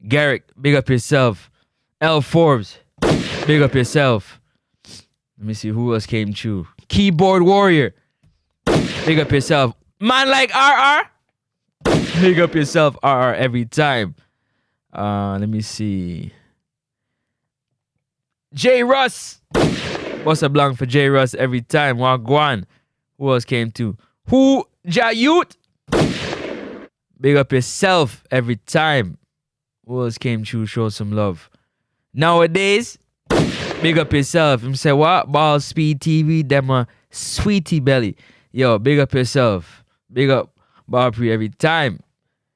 Garrick, big up yourself. L. Forbes, big up yourself. Let me see who else came true. Keyboard Warrior, big up yourself. Man like RR, big up yourself, RR, every time. Let me see. J. Russ, what's a blank for J. Russ every time? Wagwan. Who else came to? Who Jayut, big up yourself every time. Who else came true? Show some love. Nowadays, big up yourself. Him say what? Ball Speed TV, them a sweetie belly. Yo, big up yourself. Big up Ball Pre every time.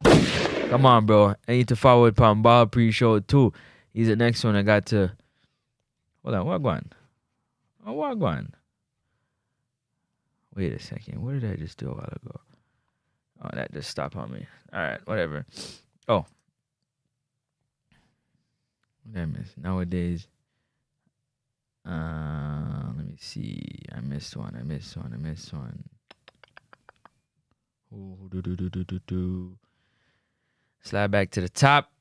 Come on, bro. I need to forward upon Ball Pre show too. He's the next one I got to. Hold on, what going? Oh, what going? Wait a second. What did I just do a while ago? Oh, that just stopped on me. All right, whatever. Oh. What did I miss? Nowadays. Let me see. I missed one. Slide back to the top.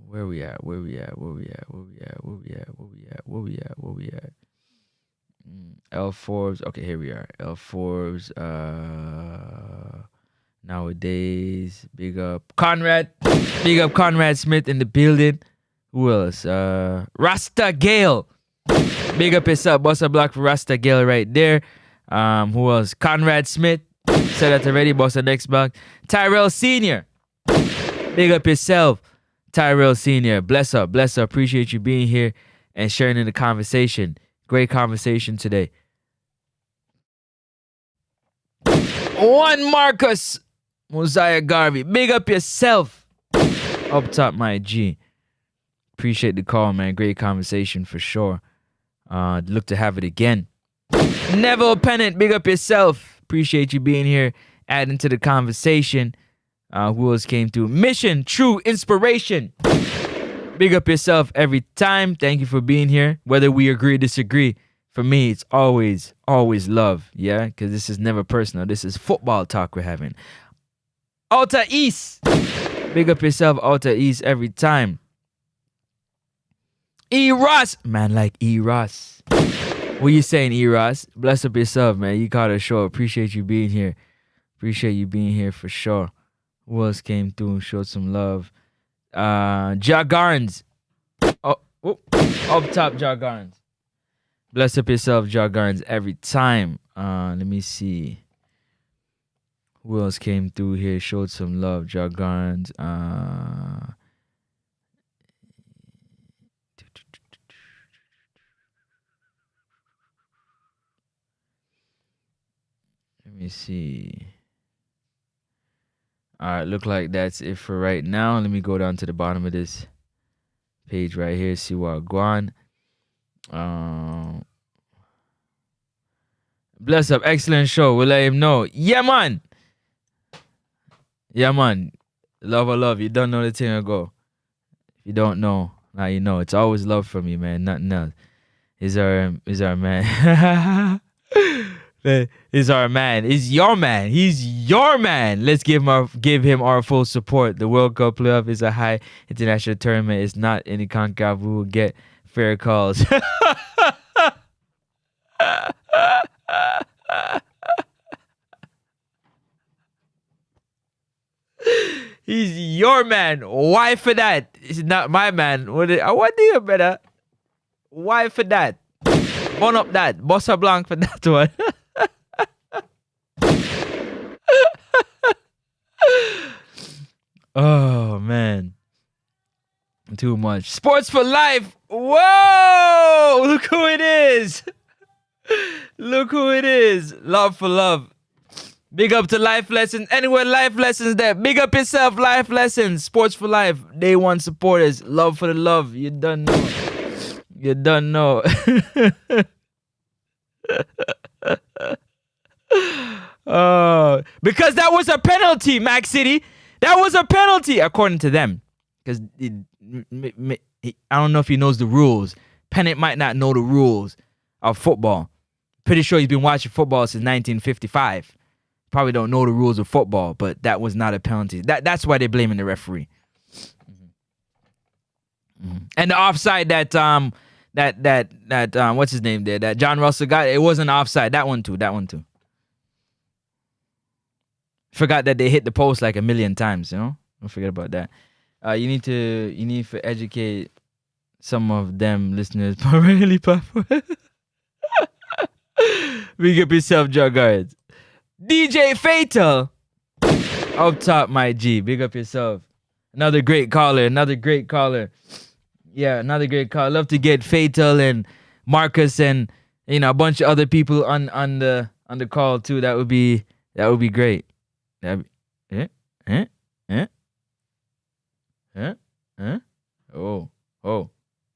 Where we at? L. Forbes. Okay, here we are. L. Forbes. Nowadays. Big up Conrad. Big up Conrad Smith in the building. Who else? Rasta Gale. Big up yourself. Bust a block for Rasta Gale right there. Who else? Conrad Smith. Said that already. Bust a next block. Tyrell Senior. Big up yourself. Tyrell Senior. Bless up. Appreciate you being here and sharing in the conversation. Great conversation today. One Marcus Mosiah Garvey. Big up yourself. Up top, my G. Appreciate the call, man. Great conversation for sure. Look to have it again. Neville Pennant. Big up yourself. Appreciate you being here, adding to the conversation. Who else came through? Mission True Inspiration. Big up yourself every time. Thank you for being here. Whether we agree or disagree, for me, it's always love. Yeah, because this is never personal. This is football talk we're having. Alta East. Big up yourself, Alta East, every time. E. Ross. Man like E. Ross. What you saying, E. Ross? Bless up yourself, man. You caught a show. Appreciate you being here. Appreciate you being here for sure. Who else came through and showed some love? Jagarns. Oh, up top, Jagarns. Bless up yourself, Jagarns, every time. Let me see. Who else came through here, showed some love? Jagarns. Let me see. All right, look like that's it for right now. Let me go down to the bottom of this page right here, see what going on. Bless up, excellent show. We'll let him know. Yeah, man. Love. You don't know the thing ago. If you don't know, now you know. It's always love for me, man. Nothing else. He's our man. He's our man. He's your man. He's your man. Let's give him our full support. The World Cup playoff is a high international tournament. It's not any CONCACAF. We will get fair calls. He's your man. Why for that? It's not my man. What do you better? Why for that? Burn up that. Bossa Blanc for that one. Oh, man. Too much. Sports for life. Whoa! Look who it is. Look who it is. Love for love. Big up to Life Lessons. Anywhere Life Lessons there. Big up yourself, Life Lessons. Sports for Life. Day one supporters. Love for the love. You done know. You done know. Because that was a penalty, Mac City. That was a penalty, according to them. Because I don't know if he knows the rules. Pennant might not know the rules of football. Pretty sure he's been watching football since 1955. Probably don't know the rules of football, but that was not a penalty. That's why they're blaming the referee. And the offside that what's his name there? That John Russell got, it wasn't offside. That one too. Forgot that they hit the post like a million times, you know? Don't forget about that. You need to educate some of them listeners. Really powerful. Big up yourself, Jug Guards. DJ Fatal. Up top, my G. Big up yourself. Another great caller. Yeah, another great caller. Love to get Fatal and Marcus and a bunch of other people on the call too. That would be great. Oh.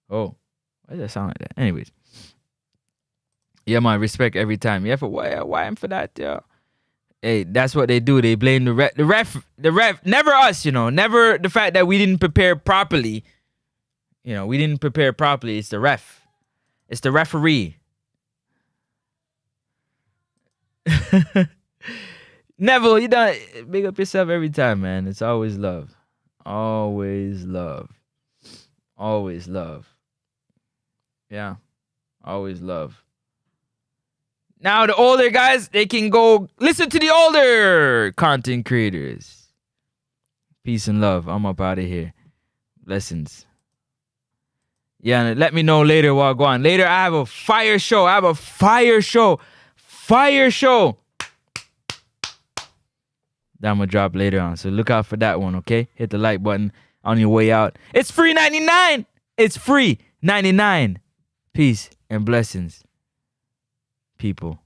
Why does that sound like that? Anyways. Yeah, man, respect every time. Yeah, for why I'm for that, yo. Hey, that's what they do. They blame the ref, never us, never the fact that we didn't prepare properly. We didn't prepare properly. It's the ref. It's the referee. Neville, you done big up yourself every time, man. It's always love. Always love. Always love. Yeah. Always love. Now the older guys, they can go listen to the older content creators. Peace and love. I'm up out of here. Blessings. Yeah, let me know later while I go on. Later, I have a fire show. Fire show. That I'm going to drop later on. So look out for that one, okay? Hit the like button on your way out. It's free 99. It's free 99. Peace and blessings, people.